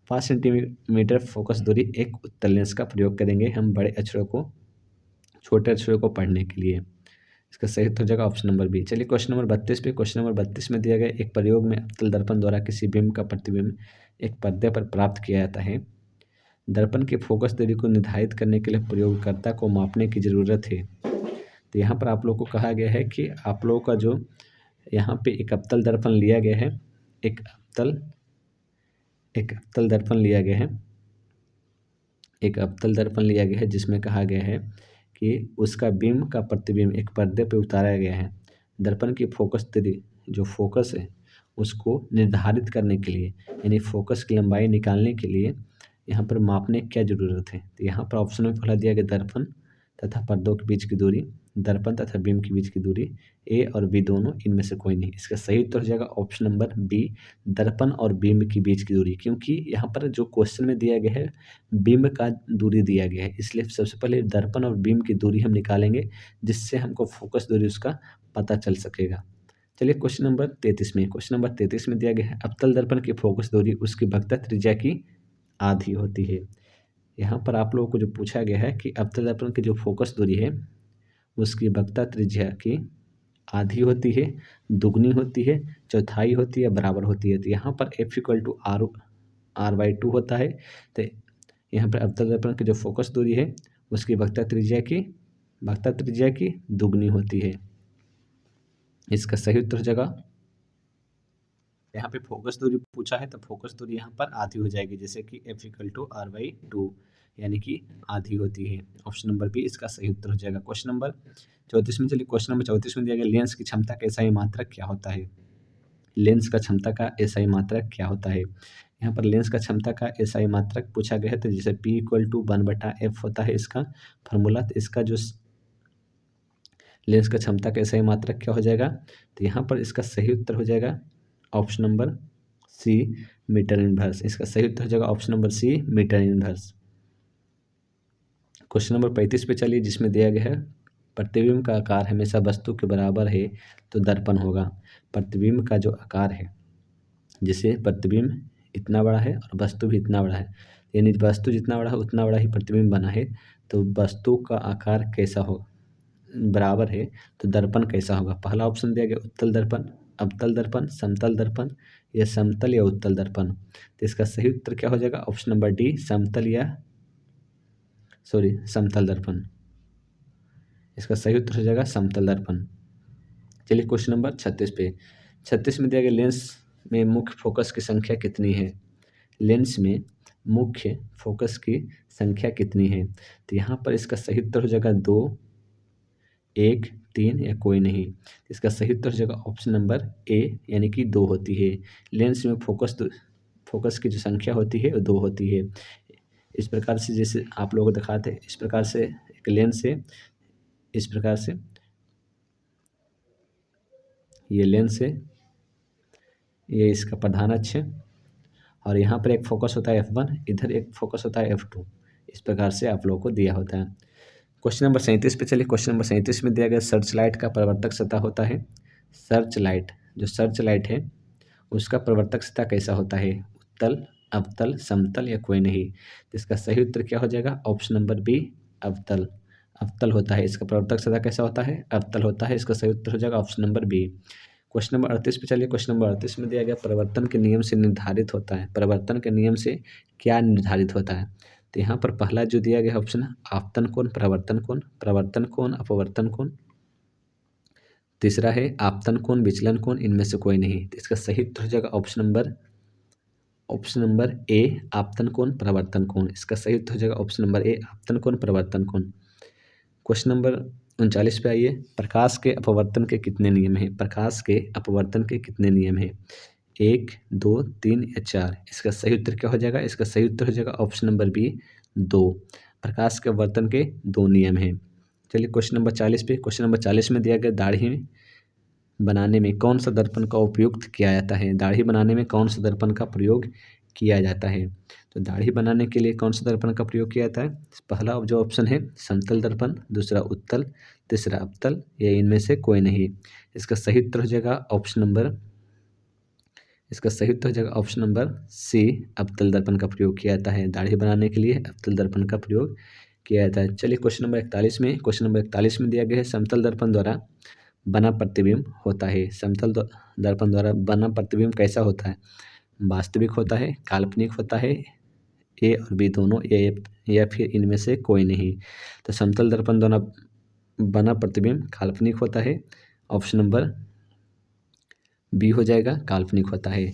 5 centimetre focus दूरी एक उत्तल लेंस का प्रयोग करेंगे हम बड़े अक्षरों को, छोटे अक्षरों को पढ़ने के लिए। इसका सही उत्तर हो जाएगा ऑप्शन नंबर बी। चलिए क्वेश्चन नंबर 32 पे। क्वेश्चन नंबर 32 में दिया गया, एक प्रयोग में अवतल दर्पण द्वारा किसी बिंब का प्रतिबिंब एक पर्दे पर प्राप्त किया जाता है। दर्पण की फोकस दूरी को निर्धारित करने के लिए प्रयोगकर्ता को मापने की ज़रूरत है। तो यहाँ पर आप लोगों को कहा गया है कि आप लोगों का जो यहाँ पे एक अवतल दर्पण लिया गया है, एक अवतल दर्पण लिया गया है, एक अवतल दर्पण लिया गया है जिसमें कहा गया है कि उसका बिंब का प्रतिबिंब एक पर्दे पे उतारा गया है। दर्पण की फोकस दूरी, जो फोकस है उसको निर्धारित करने के लिए, यानी फोकस की लंबाई निकालने के लिए यहाँ पर मापने की क्या ज़रूरत है? तो यहाँ पर ऑप्शन में पहला दिया गया दर्पण तथा पर्दों के बीच की दूरी, दर्पण तथा बिंब के बीच की दूरी, ए और बी दोनों, इनमें से कोई नहीं। इसका सही उत्तर हो जाएगा ऑप्शन नंबर बी, दर्पण और बिंब के बीच की दूरी। क्योंकि यहाँ पर जो क्वेश्चन में दिया गया है बिंब का दूरी दिया गया है, इसलिए सबसे पहले दर्पण और बिंब की दूरी हम निकालेंगे, जिससे हमको फोकस दूरी उसका पता चल सकेगा। चलिए क्वेश्चन नंबर 33 में। क्वेश्चन नंबर 33 में दिया गया है, अवतल दर्पण की फोकस दूरी उसकी वक्रता त्रिज्या की आधी होती है। यहाँ पर आप लोगों को जो पूछा गया है कि अवतल दर्पण की जो फोकस दूरी है उसकी वक्रता त्रिज्या की आधी होती है, दुगनी होती है, चौथाई होती है, बराबर होती है। तो यहाँ पर F = R/2 होता है। तो यहाँ पर अवतल दर्पण की जो फोकस दूरी है उसकी वक्रता त्रिज्या की दुगनी होती है। इसका सही उत्तर हो जाएगा, यहाँ पे फोकस दूरी पूछा है तो फोकस दूरी यहाँ पर आधी हो जाएगी, जैसे कि F = R/2 यानी कि आधी होती है। ऑप्शन नंबर बी इसका सही उत्तर हो जाएगा। क्वेश्चन नंबर 34 में। चलिए क्वेश्चन नंबर 34 में दिया गया, लेंस की क्षमता का एसआई मात्रक क्या होता है? लेंस का क्षमता का एसआई मात्रक क्या होता है? यहाँ पर लेंस का क्षमता का एसआई मात्रक पूछा गया है, तो जैसे P = 1/f होता है इसका फॉर्मूला। तो इसका जो लेंस का क्षमता का एसआई मात्रक क्या हो जाएगा? तो यहाँ पर इसका सही उत्तर हो जाएगा option number C, metre inverse. इसका सही उत्तर हो जाएगा option number C, metre inverse. Question number 35 पे चलिए, जिसमें दिया गया है, प्रतिबिंब का आकार हमेशा वस्तु के बराबर है तो दर्पण होगा। प्रतिबिंब का जो आकार है, जैसे प्रतिबिंब इतना बड़ा है और वस्तु भी इतना बड़ा है, यानी वस्तु जितना बड़ा है उतना बड़ा ही प्रतिबिंब बना है, तो वस्तु का आकार कैसा हो, बराबर है, तो दर्पण कैसा होगा? पहला ऑप्शन दिया गया उत्तल दर्पण, अवतल दर्पण, समतल दर्पण, या समतल या उत्तल दर्पण। तो इसका सही उत्तर क्या हो जाएगा? ऑप्शन नंबर डी, समतल दर्पण। इसका सही उत्तर हो जाएगा समतल दर्पण। चलिए क्वेश्चन नंबर 36 पे। 36 में दिया गया, लेंस में मुख्य फोकस की संख्या कितनी है? लेंस में मुख्य फोकस की संख्या कितनी है? तो यहाँ पर इसका सही उत्तर हो जाएगा 2, 1, 3 या कोई नहीं। इसका सही उत्तर हो जाएगा ऑप्शन नंबर ए, यानी कि 2 होती है। लेंस में फोकस की जो संख्या होती है वो 2 होती है। इस प्रकार से, जैसे आप लोगों को दिखाते हैं, इस प्रकार से एक लेंस है, इस प्रकार से ये लेंस है, ये इसका प्रधान अक्ष है, और यहाँ पर एक फोकस होता है F1, इधर एक फोकस होता है F2। इस प्रकार से आप लोगों को दिया होता है। क्वेश्चन नंबर 37 पे चलिए। क्वेश्चन नंबर 37 में दिया गया, सर्च लाइट का प्रवर्तक सतह होता है। सर्च लाइट है उसका प्रवर्तक सतह कैसा होता है? उत्तल, अवतल, समतल या कोई नहीं। तो इसका सही उत्तर क्या हो जाएगा? ऑप्शन नंबर बी, अवतल होता है। इसका प्रवर्तक सतह कैसा होता है? अवतल होता है। इसका सही उत्तर हो जाएगा option number B. Question number 38 पे चलिए। क्वेश्चन नंबर 38 में दिया गया, परिवर्तन के नियम से निर्धारित होता है। परिवर्तन के नियम से क्या निर्धारित होता है? तो यहाँ पर पहला जो दिया गया ऑप्शन है, आपतन कोण, प्रवर्तन कोण, अपवर्तन कोण। तीसरा है आपतन कोण, विचलन कोण, इनमें से कोई नहीं। तो इसका सही उत्तर हो जाएगा ऑप्शन नंबर ए, आपतन कोण, प्रवर्तन कोण। इसका सही उत्तर हो जाएगा ऑप्शन नंबर ए, आपतन कोण, प्रवर्तन कोण। क्वेश्चन नंबर 39 पे आइए। प्रकाश के अपवर्तन के कितने नियम हैं? प्रकाश के अपवर्तन के कितने नियम हैं? 1, 2, 3 या 4? इसका सही उत्तर क्या हो जाएगा? इसका सही उत्तर हो जाएगा ऑप्शन नंबर बी 2। प्रकाश के अपवर्तन के 2 नियम हैं। चलिए क्वेश्चन नंबर 40 पे। क्वेश्चन नंबर 40 में दिया गया दाढ़ी बनाने में कौन सा दर्पण का उपयोग किया जाता है? दाढ़ी बनाने में कौन सा दर्पण का प्रयोग किया जाता है? तो दाढ़ी बनाने के लिए कौन सा दर्पण का प्रयोग किया जाता है? पहला जो ऑप्शन है समतल दर्पण, दूसरा उत्तल, तीसरा अवतल, या इनमें से कोई नहीं। इसका सही उत्तर हो जाएगा ऑप्शन नंबर सी, अवतल दर्पण का प्रयोग किया जाता है। दाढ़ी बनाने के लिए अवतल दर्पण का प्रयोग किया जाता है। चलिए क्वेश्चन नंबर 41 में। क्वेश्चन नंबर 41 में दिया गया है समतल दर्पण द्वारा बना प्रतिबिंब होता है। समतल दर्पण द्वारा बना प्रतिबिंब कैसा होता है? वास्तविक होता है, काल्पनिक होता है, ए और बी दोनों, या फिर इनमें से कोई नहीं। तो समतल दर्पण द्वारा बना प्रतिबिंब काल्पनिक होता है। ऑप्शन नंबर बी हो जाएगा, काल्पनिक होता है,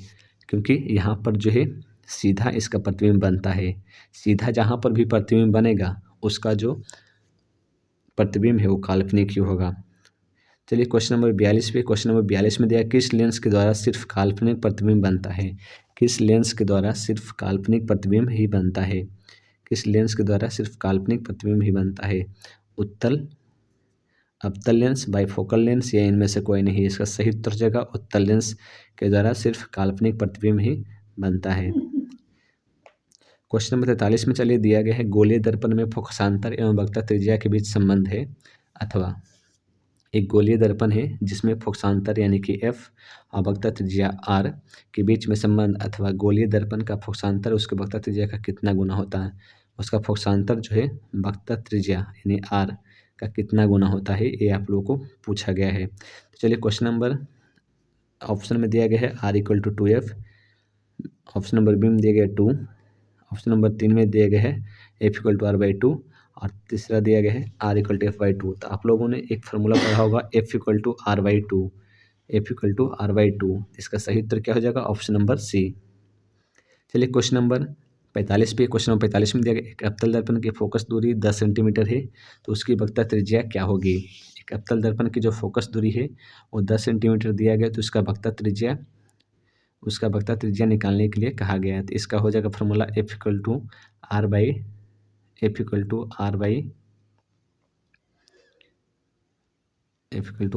क्योंकि यहाँ पर जो है सीधा इसका प्रतिबिंब बनता है। सीधा जहाँ पर भी प्रतिबिंब बनेगा उसका जो प्रतिबिंब है वो काल्पनिक ही होगा। चलिए क्वेश्चन नंबर 42 पे। क्वेश्चन नंबर 42 में दिया किस लेंस के द्वारा सिर्फ काल्पनिक प्रतिबिंब बनता है? किस लेंस के द्वारा सिर्फ काल्पनिक प्रतिबिंब ही बनता है? किस लेंस के द्वारा सिर्फ काल्पनिक प्रतिबिंब ही बनता है? उत्तल, अवतल लेंस, बाइफोकल लेंस, या इनमें से कोई नहीं। इसका सही उत्तर हो जाएगा उत्तल लेंस के द्वारा सिर्फ काल्पनिक प्रतिबिंब ही बनता है। क्वेश्चन नंबर 43 में चलिए दिया गया है गोलीय दर्पण में फोकसांतर एवं वक्रता त्रिज्या के बीच संबंध है, अथवा एक गोलीय दर्पण है जिसमें फोकसांतर यानी कि F और वक्रता त्रिज्या R के बीच में संबंध, अथवा गोलीय दर्पण का फोकसांतर उसके वक्रता त्रिज्या का कितना गुना होता है? उसका फोकसांतर जो है वक्रता त्रिज्या यानी R का कितना गुना होता है, ये आप लोगों को पूछा गया है। तो चलिए क्वेश्चन नंबर ऑप्शन में दिया गया है R = 2F, option number B में दिया गया 2, ऑप्शन नंबर 3 में दिया गया है F = R/2, और तीसरा दिया गया है R = F/2। तो आप लोगों ने एक फार्मूला पढ़ा होगा F = R/2, F = R/2। इसका सही उत्तर क्या हो जाएगा? Option number C. चलिए क्वेश्चन नंबर 45 पे। क्वेश्चन नंबर 45 में दिया गया एक अवतल दर्पण की फोकस दूरी 10 सेंटीमीटर है, तो उसकी वक्रता त्रिज्या क्या होगी? एक अवतल दर्पण की जो फोकस दूरी है वो 10 सेंटीमीटर दिया गया, तो उसका वक्रता त्रिज्या निकालने के लिए कहा गया है। तो इसका हो जाएगा फार्मूला F =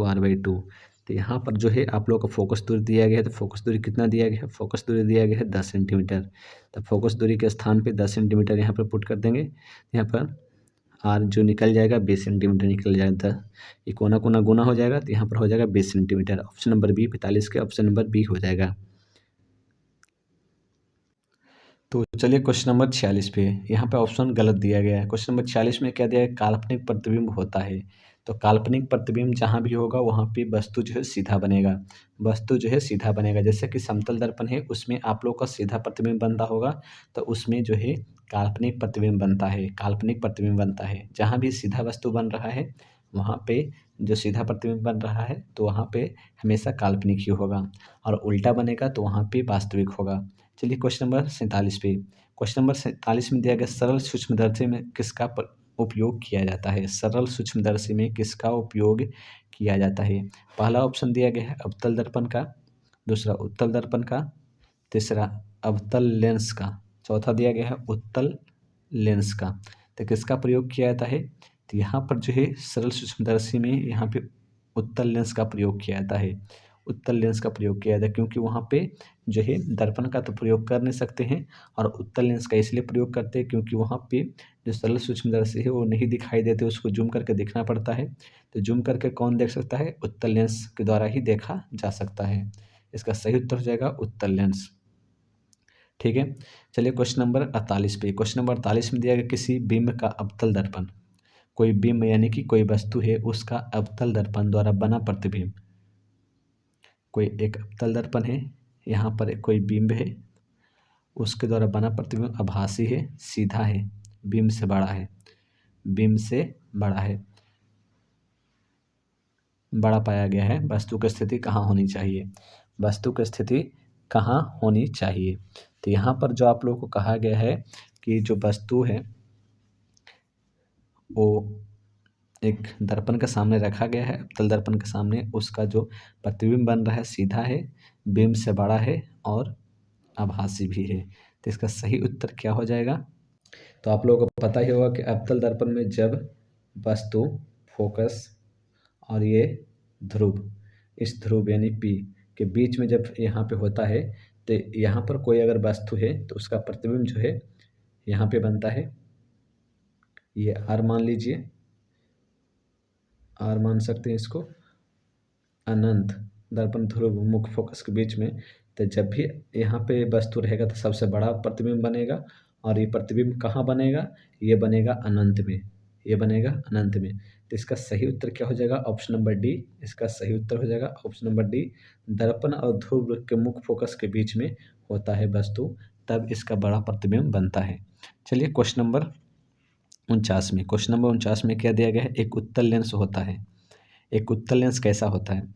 R/2। तो यहाँ पर जो है आप लोग को फोकस दूरी दिया गया है, तो फोकस दूरी कितना दिया गया है? फोकस दूरी दिया गया है 10 सेंटीमीटर। तो फोकस दूरी के स्थान पे 10 सेंटीमीटर यहाँ पर पुट कर देंगे। यहाँ पर R जो निकल जाएगा 20 सेंटीमीटर निकल जाएगा, ये कोना कोना गुना हो जाएगा, तो यहाँ पर हो जाएगा 20 सेंटीमीटर। ऑप्शन नंबर बी 45 के ऑप्शन नंबर बी हो जाएगा। तो चलिए क्वेश्चन नंबर 46 पे। यहाँ पे ऑप्शन गलत दिया गया है। क्वेश्चन नंबर 46 में क्या दिया है? काल्पनिक प्रतिबिंब होता है। तो काल्पनिक प्रतिबिंब जहाँ भी होगा वहाँ पे वस्तु जो है सीधा बनेगा, जैसे कि समतल दर्पण है उसमें आप लोग का सीधा प्रतिबिंब बनता होगा, तो उसमें जो है काल्पनिक प्रतिबिंब बनता है। जहाँ भी सीधा वस्तु बन रहा है वहाँ पे जो सीधा प्रतिबिंब बन रहा है तो वहाँ पे हमेशा काल्पनिक ही होगा, और उल्टा बनेगा तो वहाँ पे वास्तविक होगा। चलिए क्वेश्चन नंबर 47 पे। क्वेश्चन नंबर 47 में दिया गया सरल सूक्ष्मदर्शी में किसका उपयोग किया जाता है? सरल सूक्ष्मदर्शी में किसका उपयोग किया जाता है? पहला ऑप्शन दिया गया है अवतल दर्पण का, दूसरा उत्तल दर्पण का, तीसरा अवतल लेंस का, चौथा दिया गया है उत्तल लेंस का। तो किसका प्रयोग किया जाता है? तो यहाँ पर जो है सरल सूक्ष्मदर्शी में यहाँ पे उत्तल लेंस का प्रयोग किया जाता है। क्योंकि वहाँ पे जो है दर्पण का तो प्रयोग कर नहीं सकते हैं, और उत्तल लेंस का इसलिए प्रयोग करते हैं क्योंकि वहाँ पे जो सरल सूक्ष्मदर्शी है वो नहीं दिखाई देते, उसको जूम करके देखना पड़ता है। तो जूम करके कौन देख सकता है? उत्तल लेंस के द्वारा ही देखा जा सकता है। इसका सही उत्तर हो जाएगा उत्तल लेंस। ठीक है, चलिए क्वेश्चन नंबर 48 पे। क्वेश्चन नंबर 48 में दिया गया किसी बिंब का अवतल दर्पण, कोई बिंब यानी कि कोई वस्तु है उसका अवतल दर्पण द्वारा बना प्रतिबिंब, कोई एक अवतल दर्पण है, यहाँ पर कोई बिंब है, उसके द्वारा बना प्रतिबिंब आभासी है, सीधा है, बिंब से बड़ा है, बड़ा पाया गया है। वस्तु की स्थिति कहाँ होनी चाहिए? तो यहाँ पर जो आप लोगों को कहा गया है कि जो वस्तु है वो एक दर्पण के सामने रखा गया है, अवतल दर्पण के सामने उसका जो प्रतिबिंब बन रहा है सीधा है, बिंब से बड़ा है और आभासी भी है। तो इसका सही उत्तर क्या हो जाएगा? तो आप लोगों को पता ही होगा कि अवतल दर्पण में जब वस्तु फोकस और ये ध्रुव, इस ध्रुव यानी पी के बीच में जब यहाँ पे होता है, तो यहाँ पर कोई अगर वस्तु है तो उसका प्रतिबिंब जो है यहाँ पे बनता है, ये आर मान लीजिए, आर मान सकते हैं इसको, अनंत दर्पण ध्रुव मुख्य फोकस के बीच में। तो जब भी यहाँ पे वस्तु रहेगा तो सबसे बड़ा प्रतिबिंब बनेगा, और ये प्रतिबिंब कहाँ बनेगा? ये बनेगा अनंत में, ये बनेगा अनंत में। तो इसका सही उत्तर क्या हो जाएगा? ऑप्शन नंबर डी इसका सही उत्तर हो जाएगा, ऑप्शन नंबर डी। दर्पण और ध्रुव के मुख्य फोकस के बीच में होता है वस्तु, तब इसका बड़ा प्रतिबिंब बनता है। चलिए क्वेश्चन नंबर 49 में, क्वेश्चन नंबर 49 में क्या दिया गया है? एक उत्तल लेंस होता है। एक उत्तल लेंस कैसा होता है?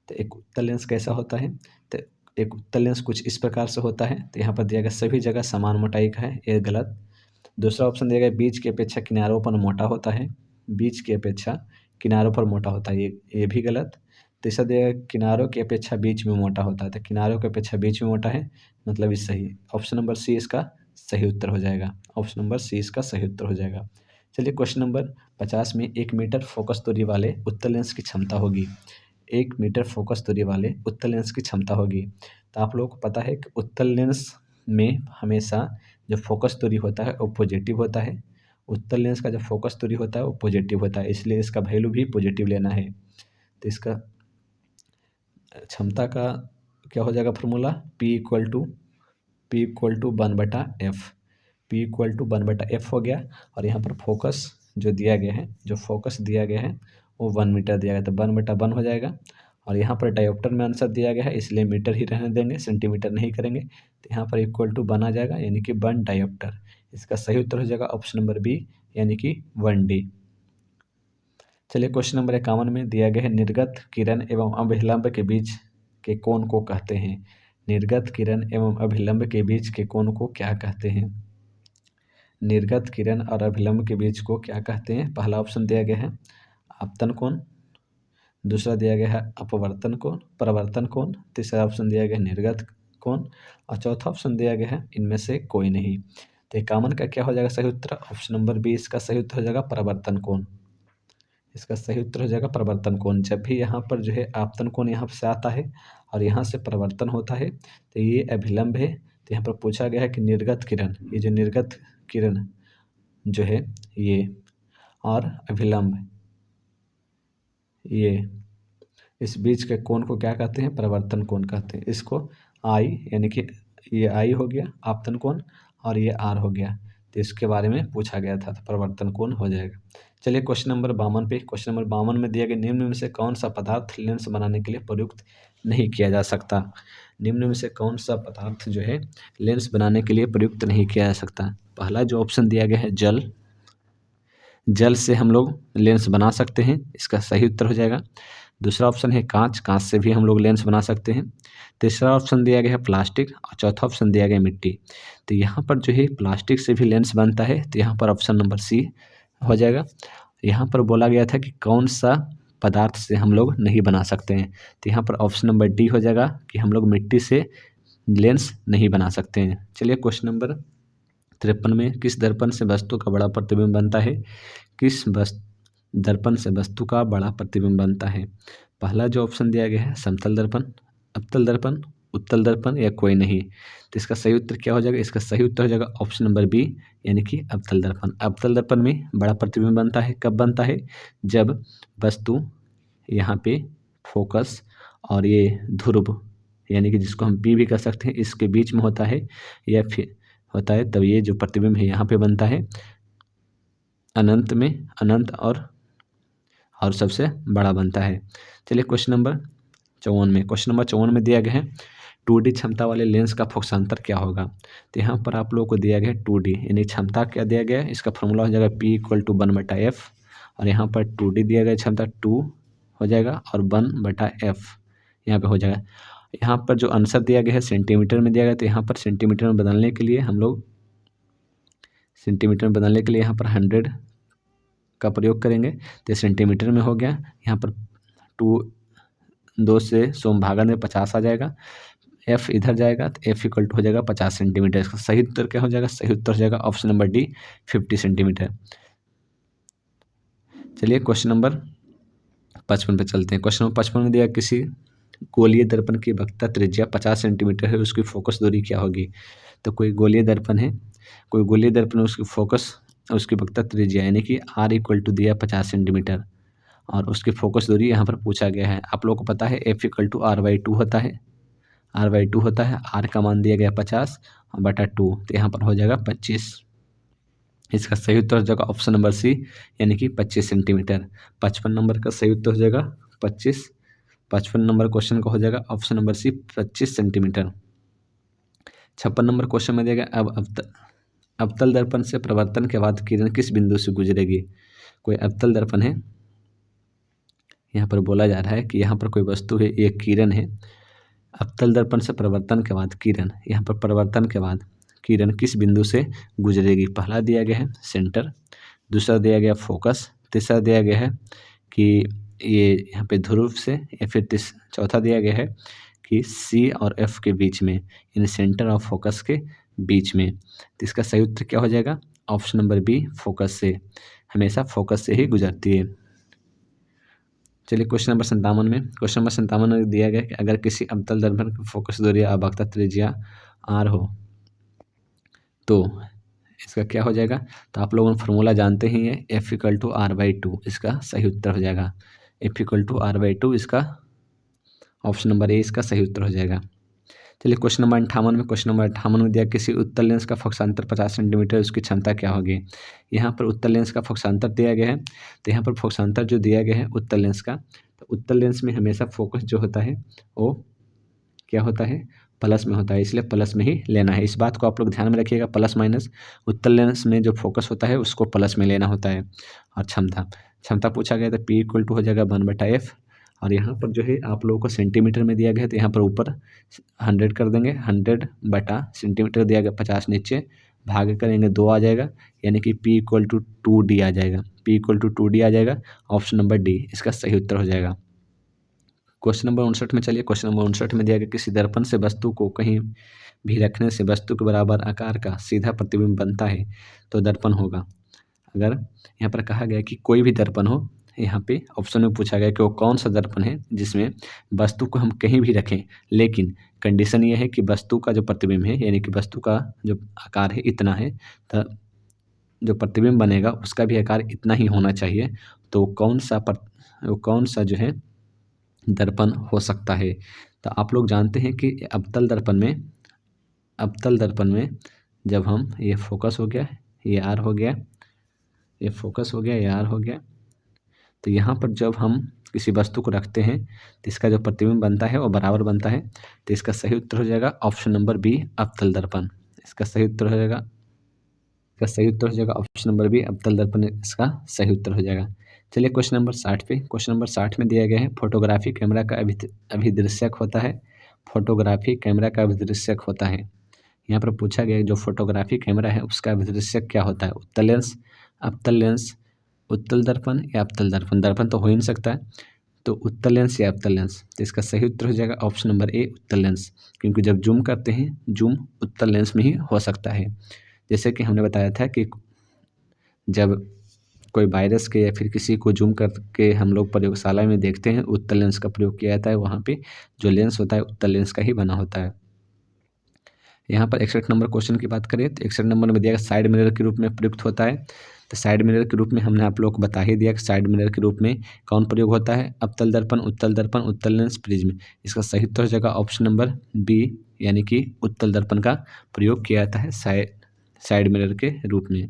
तो एक उत्तल लेंस कैसा होता है? तो एक उत्तल लेंस कुछ इस प्रकार से होता है। तो यहाँ पर दिया गया सभी जगह समान मोटाई का है, ये गलत। दूसरा ऑप्शन दिया गया बीच की अपेक्षा किनारों पर मोटा होता है, बीच की अपेक्षा किनारों पर मोटा होता है, ये भी गलत। तीसरा दिया गया किनारों की अपेक्षा बीच में मोटा होता है, तो किनारों की अपेक्षा बीच में मोटा है, मतलब इस सही। ऑप्शन नंबर सी इसका सही उत्तर हो जाएगा, ऑप्शन नंबर सी इसका सही उत्तर हो जाएगा। चलिए क्वेश्चन नंबर 50 में 1 मीटर फोकस दूरी वाले उत्तल लेंस की क्षमता होगी। 1 मीटर फोकस दूरी वाले उत्तल लेंस की क्षमता होगी। तो आप लोगों को पता है कि उत्तल लेंस में हमेशा जो फोकस दूरी होता है वो पॉजिटिव होता है। उत्तल लेंस का जो फोकस दूरी होता है वो पॉजिटिव होता है, इसलिए इसका वैल्यू भी पॉजिटिव लेना है। तो इसका क्षमता का क्या हो जाएगा formula? P equal to 1/f, P equal to 1/f हो गया। और यहाँ पर फोकस जो दिया गया है, जो फोकस दिया गया है वो 1 मीटर दिया गया, तो 1/1 हो जाएगा। और यहाँ पर डायोप्टर में आंसर दिया गया है, इसलिए मीटर ही रहने देंगे, सेंटीमीटर नहीं करेंगे। तो यहाँ पर इक्वल टू 1 आ जाएगा, यानी कि 1 डायोप्टर। इसका सही उत्तर हो जाएगा ऑप्शन नंबर बी, यानी कि 1D। चलिए क्वेश्चन नंबर 51 में दिया गया है निर्गत किरण एवं अभिलंब के बीच के कोण को कहते हैं। निर्गत किरण एवं अभिलंब के बीच के कोण को क्या कहते हैं? निर्गत किरण और अभिलंब के बीच को क्या कहते हैं? पहला ऑप्शन दिया गया है आपतन कोण, दूसरा दिया गया है अपवर्तन कोण, परावर्तन कोण, तीसरा ऑप्शन दिया गया है निर्गत कोण, और चौथा ऑप्शन दिया गया है इनमें से कोई नहीं। तो 51 का क्या हो जाएगा सही उत्तर? ऑप्शन नंबर बी इसका सही उत्तर हो जाएगा परावर्तन कोण। इसका सही उत्तर हो जाएगा परावर्तन कोण। जब भी यहाँ पर जो है आपतन कोण यहाँ से आता है और यहाँ से परावर्तन होता है, तो ये अभिलंब है। तो यहाँ पर पूछा गया है कि निर्गत किरण, ये जो निर्गत किरण जो है ये, और अभिलंब ये, इस बीच के कोण को क्या कहते हैं? परावर्तन कोण कहते हैं। इसको आई, यानी कि ये आई हो गया आपतन कोण, और ये आर हो गया, तो इसके बारे में पूछा गया था, तो परावर्तन कोण हो जाएगा। चलिए क्वेश्चन नंबर 52 पे, क्वेश्चन नंबर 52 में दिया गया निम्न में से कौन सा पदार्थ लेंस बनाने के लिए प्रयुक्त नहीं किया जा सकता? निम्न में से कौन सा पदार्थ जो है लेंस बनाने के लिए प्रयुक्त नहीं किया जा सकता? पहला जो ऑप्शन दिया गया है जल, जल से हम लोग लेंस बना सकते हैं, इसका सही उत्तर हो जाएगा। दूसरा ऑप्शन है कांच, कांच से भी हम लोग लेंस बना सकते हैं। तीसरा ऑप्शन दिया गया है प्लास्टिक, और चौथा ऑप्शन दिया गया है मिट्टी। तो यहाँ पर जो है प्लास्टिक से भी लेंस बनता है, तो यहाँ पर ऑप्शन नंबर सी हो जाएगा। यहाँ पर बोला गया था कि कौन सा पदार्थ से हम लोग नहीं बना सकते हैं, तो यहाँ पर ऑप्शन नंबर डी हो जाएगा कि हम लोग मिट्टी से लेंस नहीं बना सकते हैं। चलिए क्वेश्चन नंबर 53 में किस दर्पण से वस्तु का बड़ा प्रतिबिंब बनता है? किस दर्पण से वस्तु का बड़ा प्रतिबिंब बनता है? पहला जो ऑप्शन दिया गया है समतल दर्पण, अवतल दर्पण, उत्तल दर्पण, या कोई नहीं। तो इसका सही उत्तर क्या हो जाएगा? इसका सही उत्तर हो जाएगा ऑप्शन नंबर बी, यानी कि अवतल दर्पण। अवतल दर्पण में बड़ा प्रतिबिंब बनता है, कब बनता है? जब वस्तु यहाँ पे फोकस और ये ध्रुव, यानी कि जिसको हम पी भी कह सकते हैं, इसके बीच में होता है, या फिर होता है, तब ये जो प्रतिबिंब है यहाँ पे बनता है अनंत में, अनंत और सबसे बड़ा बनता है। चलिए क्वेश्चन नंबर 54 में, क्वेश्चन नंबर 54 में दिया गया है 2D क्षमता वाले लेंस का फोकसांतर क्या होगा? तो यहाँ पर आप लोगों को दिया गया है 2D, यानी क्षमता क्या दिया गया है, इसका फॉर्मूला हो जाएगा P इक्वल टू 1/f, और यहाँ पर 2D दिया गया क्षमता 2 हो जाएगा, और 1/f यहाँ पे हो जाएगा। यहाँ पर जो आंसर दिया गया है सेंटीमीटर में दिया गया, तो यहाँ पर सेंटीमीटर में बदलने के लिए हम लोग, सेंटीमीटर में बदलने के लिए यहाँ पर 100 का प्रयोग करेंगे तो सेंटीमीटर में हो गया। यहाँ पर 2 से भागा में 50 आ जाएगा, एफ इधर जाएगा तो एफ इक्वल टू हो जाएगा 50 सेंटीमीटर। इसका सही उत्तर क्या हो जाएगा? सही उत्तर हो जाएगा ऑप्शन नंबर डी 50 सेंटीमीटर। चलिए क्वेश्चन नंबर 55 पे चलते हैं। क्वेश्चन नंबर 55 में दिया किसी गोलीय दर्पण की वक्रता त्रिज्या 50 सेंटीमीटर है, उसकी फोकस दूरी क्या होगी? तो कोई गोलीय दर्पण है, कोई गोलीय दर्पण उसकी फोकस, उसकी वक्रता त्रिज्या यानी कि आर इक्वल टू दिया 50 सेंटीमीटर और उसकी फोकस दूरी यहाँ पर पूछा गया है। आप लोगों को पता है एफ इक्वल टू R/2 होता है, R/2 होता है। आर का मान दिया गया 50 बटा 2, तो यहाँ पर हो जाएगा 25। इसका सही उत्तर हो जाएगा ऑप्शन नंबर सी यानी कि 25 सेंटीमीटर। 55 नंबर का सही उत्तर हो जाएगा 25। 55 नंबर क्वेश्चन का हो जाएगा option number C 25 centimetre. 56 number question में दिया गया अवतल दर्पण से प्रवर्तन के बाद किरण किस बिंदु से गुजरेगी? कोई अवतल दर्पण है, यहाँ पर बोला जा रहा है कि यहाँ पर कोई वस्तु है, एक किरण है। अवतल दर्पण से प्रवर्तन के बाद किरण, यहाँ पर प्रवर्तन के बाद किरण किस बिंदु से गुजरेगी? पहला दिया गया है सेंटर, दूसरा दिया गया फोकस, तीसरा दिया गया है कि ये यहाँ पे ध्रुव से, या फिर चौथा दिया गया है कि सी और एफ के बीच में, यानी सेंटर और फोकस के बीच में। तो इसका सही उत्तर क्या हो जाएगा? ऑप्शन नंबर बी फोकस से, हमेशा फोकस से ही गुजरती है। चलिए क्वेश्चन नंबर 57 में, क्वेश्चन नंबर 57 में दिया गया कि अगर किसी अवतल दर्पण की फोकस दूरी या वक्रता त्रिज्या आर हो तो इसका क्या हो जाएगा? तो आप लोगों ने फार्मूला जानते ही है, एफ इक्वल टू R/2, इसका सही उत्तर हो जाएगा। एफ इक्वल टू R/2, इसका ऑप्शन नंबर ए इसका सही उत्तर हो जाएगा। चलिए क्वेश्चन नंबर 58 में, क्वेश्चन नंबर 58 में दिया किसी उत्तल लेंस का फोकसांतर 50 सेंटीमीटर, उसकी क्षमता क्या होगी? यहाँ पर उत्तल लेंस का फोकसांतर दिया गया है, तो यहाँ पर फोकसांतर जो दिया गया है उत्तल लेंस का, तो उत्तल लेंस में हमेशा फोकस जो होता है वो क्या होता है? प्लस में होता है, इसलिए प्लस में ही लेना है। इस बात को आप लोग ध्यान में रखिएगा, प्लस माइनस, उत्तल लेंस में जो फोकस होता है उसको प्लस में लेना होता है। और क्षमता पूछा गया तो P इक्वल टू हो जाएगा 1/F, और यहाँ पर जो है आप लोगों को सेंटीमीटर में दिया गया है, तो यहाँ पर ऊपर 100 कर देंगे, 100 बटा सेंटीमीटर दिया गया 50, नीचे भाग करेंगे 2 आ जाएगा, यानी कि P इक्वल टू 2D आ जाएगा। P इक्वल टू 2D आ जाएगा, ऑप्शन नंबर डी इसका सही उत्तर हो जाएगा। क्वेश्चन नंबर 59 में चलिए, क्वेश्चन नंबर 59 में दिया गया किसी दर्पण से वस्तु को कहीं भी रखने से वस्तु के बराबर आकार का सीधा प्रतिबिंब बनता है तो दर्पण होगा। अगर यहाँ पर कहा गया कि कोई भी दर्पण हो, यहाँ पे ऑप्शन में पूछा गया कि वो कौन सा दर्पण है जिसमें वस्तु को हम कहीं भी रखें, लेकिन कंडीशन ये है कि वस्तु का जो प्रतिबिंब है, यानी कि वस्तु का जो आकार है इतना है, तो जो प्रतिबिंब बनेगा उसका भी आकार इतना ही होना चाहिए। तो वो कौन सा जो है दर्पण हो सकता है? तो आप लोग जानते हैं कि अवतल दर्पण में जब हम, ये फोकस हो गया, ये आर हो गया, ये फोकस हो गया, ये आर हो गया, तो यहाँ पर जब हम किसी वस्तु को रखते हैं तो इसका जो प्रतिबिंब बनता है वो बराबर बनता है। तो इसका सही उत्तर हो जाएगा ऑप्शन नंबर बी अवतल दर्पण, इसका सही उत्तर हो जाएगा। इसका सही उत्तर हो जाएगा ऑप्शन नंबर बी अवतल दर्पण, इसका सही उत्तर हो जाएगा। चलिए क्वेश्चन नंबर 60 पे, क्वेश्चन नंबर 60 में दिया गया है फोटोग्राफी कैमरा का अभिदृश्यक होता है। फोटोग्राफी कैमरा का अभिदृश्यक होता है, यहाँ पर पूछा गया जो फोटोग्राफी कैमरा है उसका अभिदृश्यक क्या होता है? उत्तल लेंस, अवतल लेंस, उत्तल दर्पण या अवतल दर्पण? दर्पण तो हो ही नहीं सकता है, तो उत्तल लेंस या अवतल लेंस? तो इसका सही उत्तर हो जाएगा ऑप्शन नंबर ए उत्तल लेंस, क्योंकि जब जूम करते हैं, जूम उत्तल लेंस में ही हो सकता है। जैसे कि हमने बताया था कि जब कोई वायरस के या फिर किसी को जूम करके हम लोग प्रयोगशाला में देखते हैं, उत्तल लेंस का प्रयोग किया जाता है, वहाँ पे जो लेंस होता है उत्तल लेंस का ही बना होता है। यहाँ पर 61 नंबर क्वेश्चन की बात करें तो 61 नंबर में दिया गया साइड मिरर के रूप में प्रयुक्त होता है। तो साइड मिरर के रूप में हमने आप लोग को बता ही दिया कि साइड मिरर के रूप में कौन प्रयोग होता है? अवतल दर्पण, उत्तल लेंस, प्रिज्म। इसका सही उत्तर हो जाएगा ऑप्शन नंबर बी, यानी कि उत्तल दर्पण का प्रयोग किया जाता है साइड मिरर के रूप में।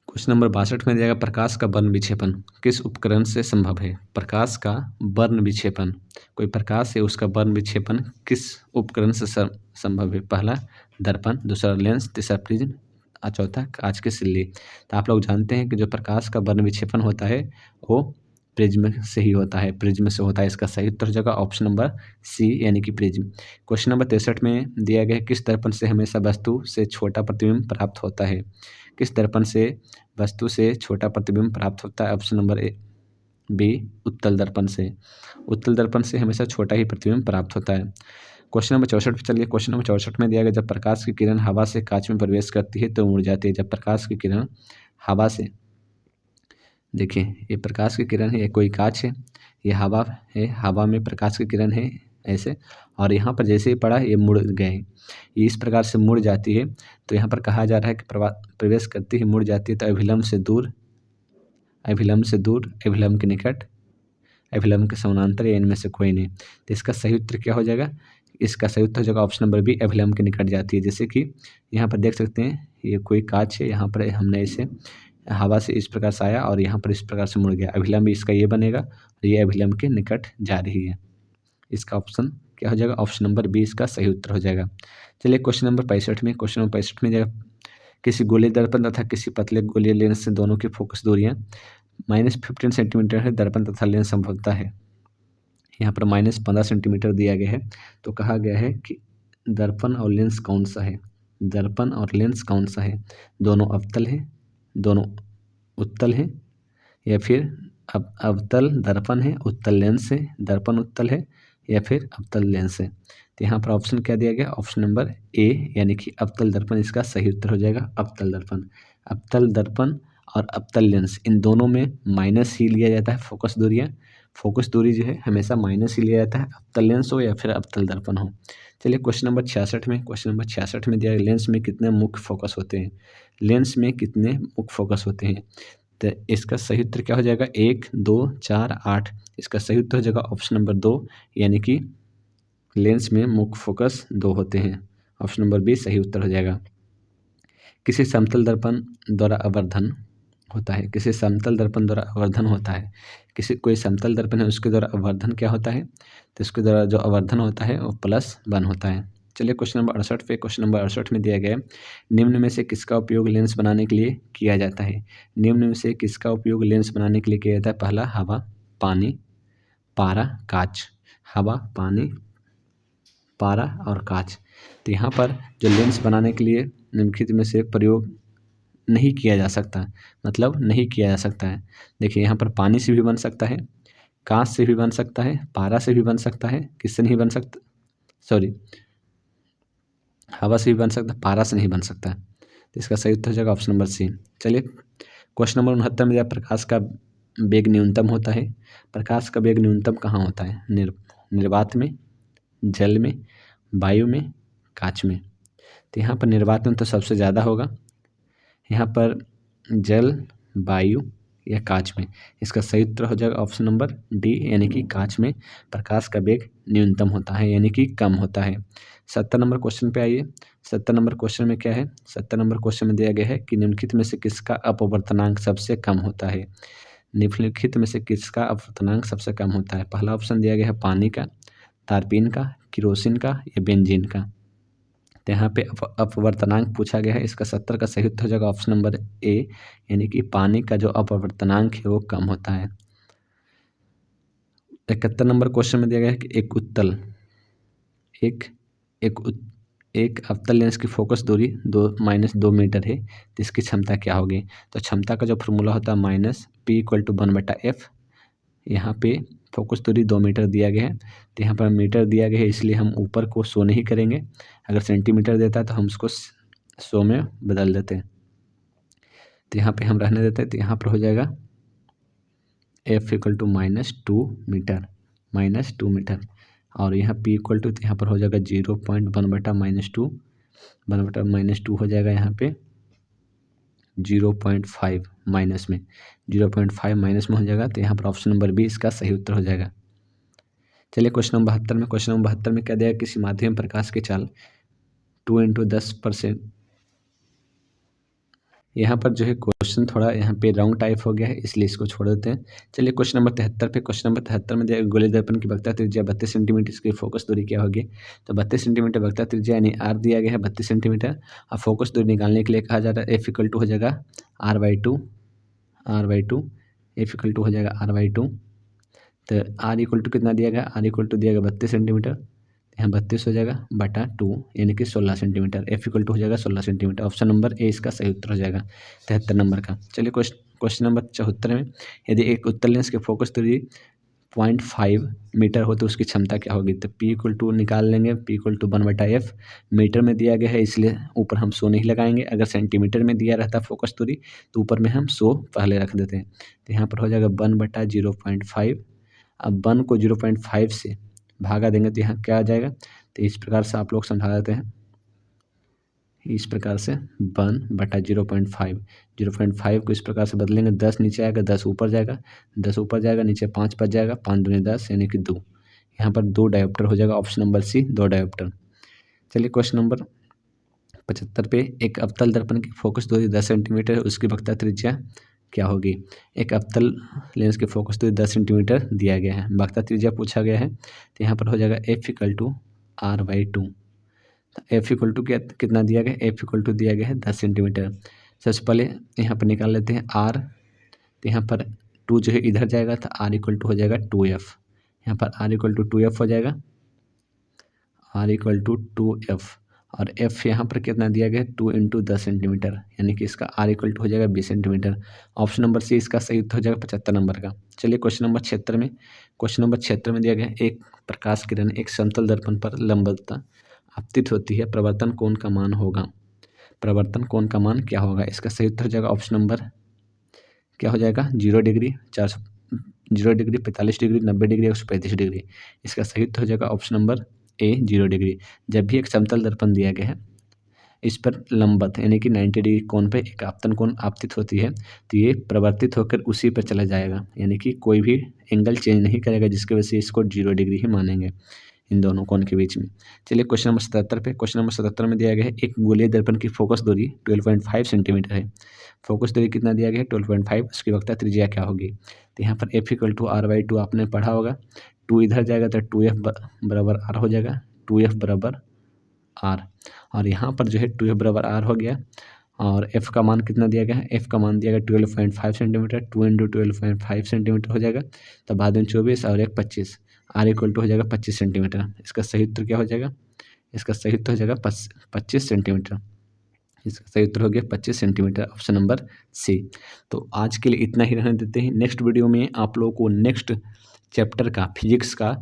क्वेश्चन नंबर 62 में दिया गया प्रकाश का वर्ण विक्षेपण किस उपकरण से संभव है? प्रकाश का वर्ण विक्षेपण, कोई प्रकाश है उसका वर्ण विक्षेपण किस उपकरण से संभव है? पहला दर्पण, दूसरा लेंस, तीसरा प्रिज्म, चौथा कांच की सिल्ली। तो आप लोग जानते हैं कि जो प्रकाश का वर्ण विक्षेपण होता है वो प्रिज्म से ही होता है, प्रिज्म से होता है। इसका सही उत्तर हो जाएगा ऑप्शन नंबर सी, यानी कि प्रिज्म। क्वेश्चन नंबर 63 में दिया गया किस दर्पण से हमेशा वस्तु से छोटा प्रतिबिंब प्राप्त होता है? किस दर्पण से वस्तु से छोटा प्रतिबिंब प्राप्त होता है? ऑप्शन नंबर बी उत्तल दर्पण से। उत्तल दर्पण से हमेशा छोटा ही प्रतिबिंब प्राप्त होता है। क्वेश्चन नंबर 64 पे चलिए। क्वेश्चन नंबर 64 में दिया गया, जब प्रकाश की किरण हवा से कांच में प्रवेश करती है तो मुड़ जाती है। जब प्रकाश की किरण हवा से, देखिए ये प्रकाश की किरण है, ये कोई कांच है, ये हवा है, हवा में प्रकाश की किरण है ऐसे, और यहाँ पर जैसे ही पड़ा ये मुड़ गए, ये इस प्रकार से मुड़ जाती है। तो यहाँ पर कहा जा रहा है कि प्रवेश करती है मुड़ जाती है, तो अभिलंब से दूर, अभिलंब से दूर, अभिलंब के निकट, अभिलंब के समानांतर, या इनमें से कोई नहीं। तो इसका सही उत्तर क्या हो जाएगा? इसका सही उत्तर हो जाएगा ऑप्शन नंबर बी, अभिलंब के निकट जाती है। जैसे कि यहाँ पर देख सकते हैं ये कोई कांच है, यहाँ पर हमने इसे हवा से इस प्रकार से आया और यहाँ पर इस प्रकार से मुड़ गया, अभिलंब इसका ये बनेगा और ये अभिलंब के निकट जा रही है। इसका ऑप्शन क्या हो जाएगा? ऑप्शन नंबर बी इसका सही उत्तर हो जाएगा। चलिए क्वेश्चन नंबर 65 में। क्वेश्चन नंबर 65 में जाएगा, किसी गोलीय दर्पण तथा किसी पतले गोलीय लेंस से दोनों की फोकस दूरियां -15 सेंटीमीटर है। दर्पण तथा लेंस संभवतः है, यहाँ पर -15 सेंटीमीटर दिया गया है। तो कहा गया है कि दर्पण और लेंस कौन सा है? दर्पण और लेंस कौन सा है? दोनों अवतल है, दोनों उत्तल है, या फिर अवतल दर्पण है, उत्तल लेंस है, दर्पण उत्तल है, या फिर अवतल लेंस है। तो यहाँ पर ऑप्शन क्या दिया गया? ऑप्शन नंबर ए यानी कि अवतल दर्पण इसका सही उत्तर हो जाएगा। अवतल दर्पण, अवतल दर्पण और अवतल लेंस इन दोनों में माइनस ही लिया जाता है फोकस दूरियाँ। फोकस दूरी जो है हमेशा माइनस ही लिया जाता है, अवतल लेंस हो या फिर अवतल दर्पण हो। चलिए क्वेश्चन नंबर 66 में। क्वेश्चन नंबर 66 में दिया है, लेंस में कितने मुख्य फोकस होते हैं? लेंस में कितने मुख्य फोकस होते हैं? तो इसका सही उत्तर क्या हो जाएगा? 1, 2, 4, 8। इसका सही उत्तर हो जाएगा ऑप्शन नंबर 2 यानी कि लेंस में मुख्य फोकस 2 होते हैं। ऑप्शन नंबर बी सही उत्तर हो जाएगा। किसी समतल दर्पण द्वारा आवर्धन होता है, किसी समतल दर्पण द्वारा आवर्धन होता है, किसी कोई समतल दर्पण है उसके द्वारा आवर्धन क्या होता है? तो इसके द्वारा जो आवर्धन होता है वो +1 होता है। चलिए क्वेश्चन नंबर 68 पे। क्वेश्चन नंबर 68 में दिया गया है, निम्न में से किसका उपयोग लेंस बनाने के लिए किया जाता है? निम्न में से किसका उपयोग लेंस बनाने के लिए किया जाता है? पहला हवा, पानी, पारा, कांच। हवा, पानी, पारा और कांच। तो यहाँ पर जो लेंस बनाने के लिए निम्नलिखित में से प्रयोग नहीं किया जा सकता, मतलब नहीं किया जा सकता है। देखिए यहाँ पर पानी से भी बन सकता है, कांच से भी बन सकता है, पारा से भी बन सकता है, किससे नहीं बन सकता? सॉरी, हवा से भी बन सकता है, पारा से नहीं बन सकता है। तो इसका सही उत्तर हो जाएगा ऑप्शन नंबर सी। चलिए क्वेश्चन नंबर 69 में, जब प्रकाश का वेग न्यूनतम होता है, प्रकाश का वेग न्यूनतम कहाँ होता है? निर्वात में, जल में, वायु में, कांच में। तो यहाँ पर निर्वात में तो सबसे ज़्यादा होगा, यहाँ पर जल, वायु या कांच में। इसका सही उत्तर हो जाएगा ऑप्शन नंबर डी यानी कि कांच में प्रकाश का वेग न्यूनतम होता है यानी कि कम होता है। 70 नंबर क्वेश्चन पे आइए। 70 नंबर क्वेश्चन में क्या है? 70 नंबर क्वेश्चन में दिया गया है कि निम्नलिखित में से किसका अपवर्तनांक सबसे कम होता है? निम्नलिखित में से किसका अपवर्तनांक सबसे कम होता है? पहला ऑप्शन दिया गया है पानी का, तारपीन का, किरोसिन का या बेंजीन का। तो यहाँ पे अपवर्तनांक पूछा गया है, इसका 70 का सही उत्तर हो जाएगा ऑप्शन नंबर ए यानी कि पानी का जो अपवर्तनांक है वो कम होता है। 71 नंबर क्वेश्चन में दिया गया है कि एक अवतल लेंस की फोकस दूरी -2 मीटर है, तो इसकी क्षमता क्या होगी? तो क्षमता का जो फॉर्मूला होता है -P = 1/f। यहाँ पे फोकस दूरी 2 मीटर दिया गया है, तो यहाँ पर मीटर दिया गया है इसलिए हम ऊपर को 100 नहीं करेंगे। अगर सेंटीमीटर देता है तो हम उसको 100 में बदल देते हैं, तो यहाँ पे हम रहने देते हैं। तो यहाँ पर हो जाएगा F = -2 मीटर, -2 मीटर, और यहाँ P = तो यहाँ पर हो जाएगा 0.1/-2, 1/-2 हो जाएगा यहाँ पे 0.5 माइनस में, 0.5 माइनस में हो जाएगा। तो यहाँ पर ऑप्शन नंबर बी इसका सही उत्तर हो जाएगा। चलिए क्वेश्चन नंबर 72 में। क्वेश्चन नंबर 72 में क्या दिया? किसी माध्यम प्रकाश की चाल 2 × 10%। यहाँ पर जो है क्वेश्चन थोड़ा यहाँ पे रॉन्ग टाइप हो गया है इसलिए इसको छोड़ देते हैं। चलिए क्वेश्चन नंबर 73 पे। क्वेश्चन नंबर 73 में दिया गोलीय दर्पण की वक्रता त्रिज्या 32 सेंटीमीटर, इसकी फोकस दूरी क्या होगी? तो 32 सेंटीमीटर वक्रता त्रिज्या यानी आर दिया गया है 32 सेंटीमीटर, और फोकस दूरी निकालने के लिए कहा जा रहा है F = हो जाएगा R/2, F = हो जाएगा R/2। तो R = कितना दिया गया? R = दिया गया 32 सेंटीमीटर। यहाँ 32 हो जाएगा बटा 2 यानी कि 16 सेंटीमीटर। एफ इक्वल टू हो जाएगा 16 सेंटीमीटर। ऑप्शन नंबर ए इसका सही उत्तर हो जाएगा 73 नंबर का। चलिए क्वेश्चन नंबर 74 में, यदि एक उत्तल लेंस के फोकस दूरी 0.5 मीटर हो तो उसकी क्षमता क्या होगी। तो पी इक्वल टू निकाल लेंगे, P equal to 1/f। Metre में दिया गया है इसलिए ऊपर हम 100 नहीं लगाएंगे। अगर सेंटीमीटर में दिया रहता फोकस दूरी तो ऊपर में हम 100 पहले रख देते हैं। तो यहाँ पर हो जाएगा 1/0.5। अब 1 को 0.5 से भागा देंगे तो यहाँ क्या आ जाएगा। तो इस प्रकार से आप लोग समझा देते हैं, इस प्रकार से 1/0.5, 0.5 को इस प्रकार से बदलेंगे। 10 नीचे आएगा, 10 ऊपर जाएगा, 10 ऊपर जाएगा, नीचे 5 बच जाएगा, 5 दूनी 10 यानी कि 2। यहाँ पर 2 डायोप्टर हो जाएगा। Option number C 2 dioptre. चलिए क्वेश्चन नंबर 75 पे, एक अवतल दर्पण की फोकस दूरी 10 सेंटीमीटर है, उसकी वक्रता त्रिज्या क्या होगी। एक अवतल लेंस के फोकस दूरी 10 सेंटीमीटर दिया गया है, वक्रता त्रिज्या पूछा गया है। तो यहाँ पर हो जाएगा F equal to r/2। F equal to कितना दिया गया, एफ इक्वल टू दिया गया है 10 सेंटीमीटर। सबसे पहले यहाँ पर निकाल लेते हैं आर। तो यहाँ पर 2 जो है इधर जाएगा तो आर इक्वल टू हो जाएगा 2f। यहाँ पर आर इक्वल टू 2f हो जाएगा, आर इक्वल टू 2f। और f यहाँ पर कितना दिया गया है 2 × 10 सेंटीमीटर, यानी कि इसका r इक्वल टू हो जाएगा 20 सेंटीमीटर। ऑप्शन नंबर सी इसका सही उत्तर हो जाएगा 75 नंबर का। चलिए क्वेश्चन नंबर 76 में, क्वेश्चन नंबर 76 में दिया गया है, एक प्रकाश किरण एक समतल दर्पण पर लंबवतः आपतित होती है, प्रवर्तन कोण का मान होगा। प्रवर्तन कोण का मान क्या होगा। इसका सही उत्तर हो जाएगा ऑप्शन नंबर क्या हो जाएगा 0 degree, 0 degree, 45 degree, 90 degree, 135 degree. इसका सही उत्तर हो जाएगा ऑप्शन नंबर ए 0 डिग्री। जब भी एक समतल दर्पण दिया गया है, इस पर लंबवत यानी कि 90 डिग्री कोण पे एक आपतन कोण आपतित होती है, तो ये प्रवर्तित होकर उसी पर चला जाएगा, यानी कि कोई भी एंगल चेंज नहीं करेगा, जिसकी वजह से इसको 0 डिग्री ही मानेंगे इन दोनों कोण के बीच में। चलिए क्वेश्चन नंबर 77 पे, क्वेश्चन नंबर 77 में दिया गया है, एक गोलीय दर्पण की फोकस दूरी 12.5 सेंटीमीटर है। फोकस दूरी कितना दिया गया है 12.5, उसकी वक्रता त्रिज्या क्या होगी। तो यहाँ पर एफ इक्वल टू r/2 आपने पढ़ा होगा। 2 इधर जाएगा तो 2f बराबर r हो जाएगा, 2f बराबर r। और यहाँ पर जो है 2f बराबर r हो गया। और f का मान कितना दिया गया है, f का मान दिया गया 12.5 सेंटीमीटर, 2 × 12.5 सेंटीमीटर हो जाएगा। तो बाद में 24 और 1 25, r इक्वल टू हो जाएगा 25 सेंटीमीटर। इसका सही उत्तर क्या हो जाएगा, इसका सही उत्तर हो जाएगा 25 सेंटीमीटर। इसका सही उत्तर हो गया 25 सेंटीमीटर, ऑप्शन नंबर सी। तो आज के लिए इतना ही रहने देते हैं। नेक्स्ट वीडियो में आप लोगों को नेक्स्ट चैप्टर का, फिजिक्स का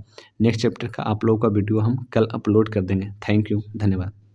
नेक्स्ट चैप्टर का आप लोगों का वीडियो हम कल अपलोड कर देंगे। थैंक यू, धन्यवाद।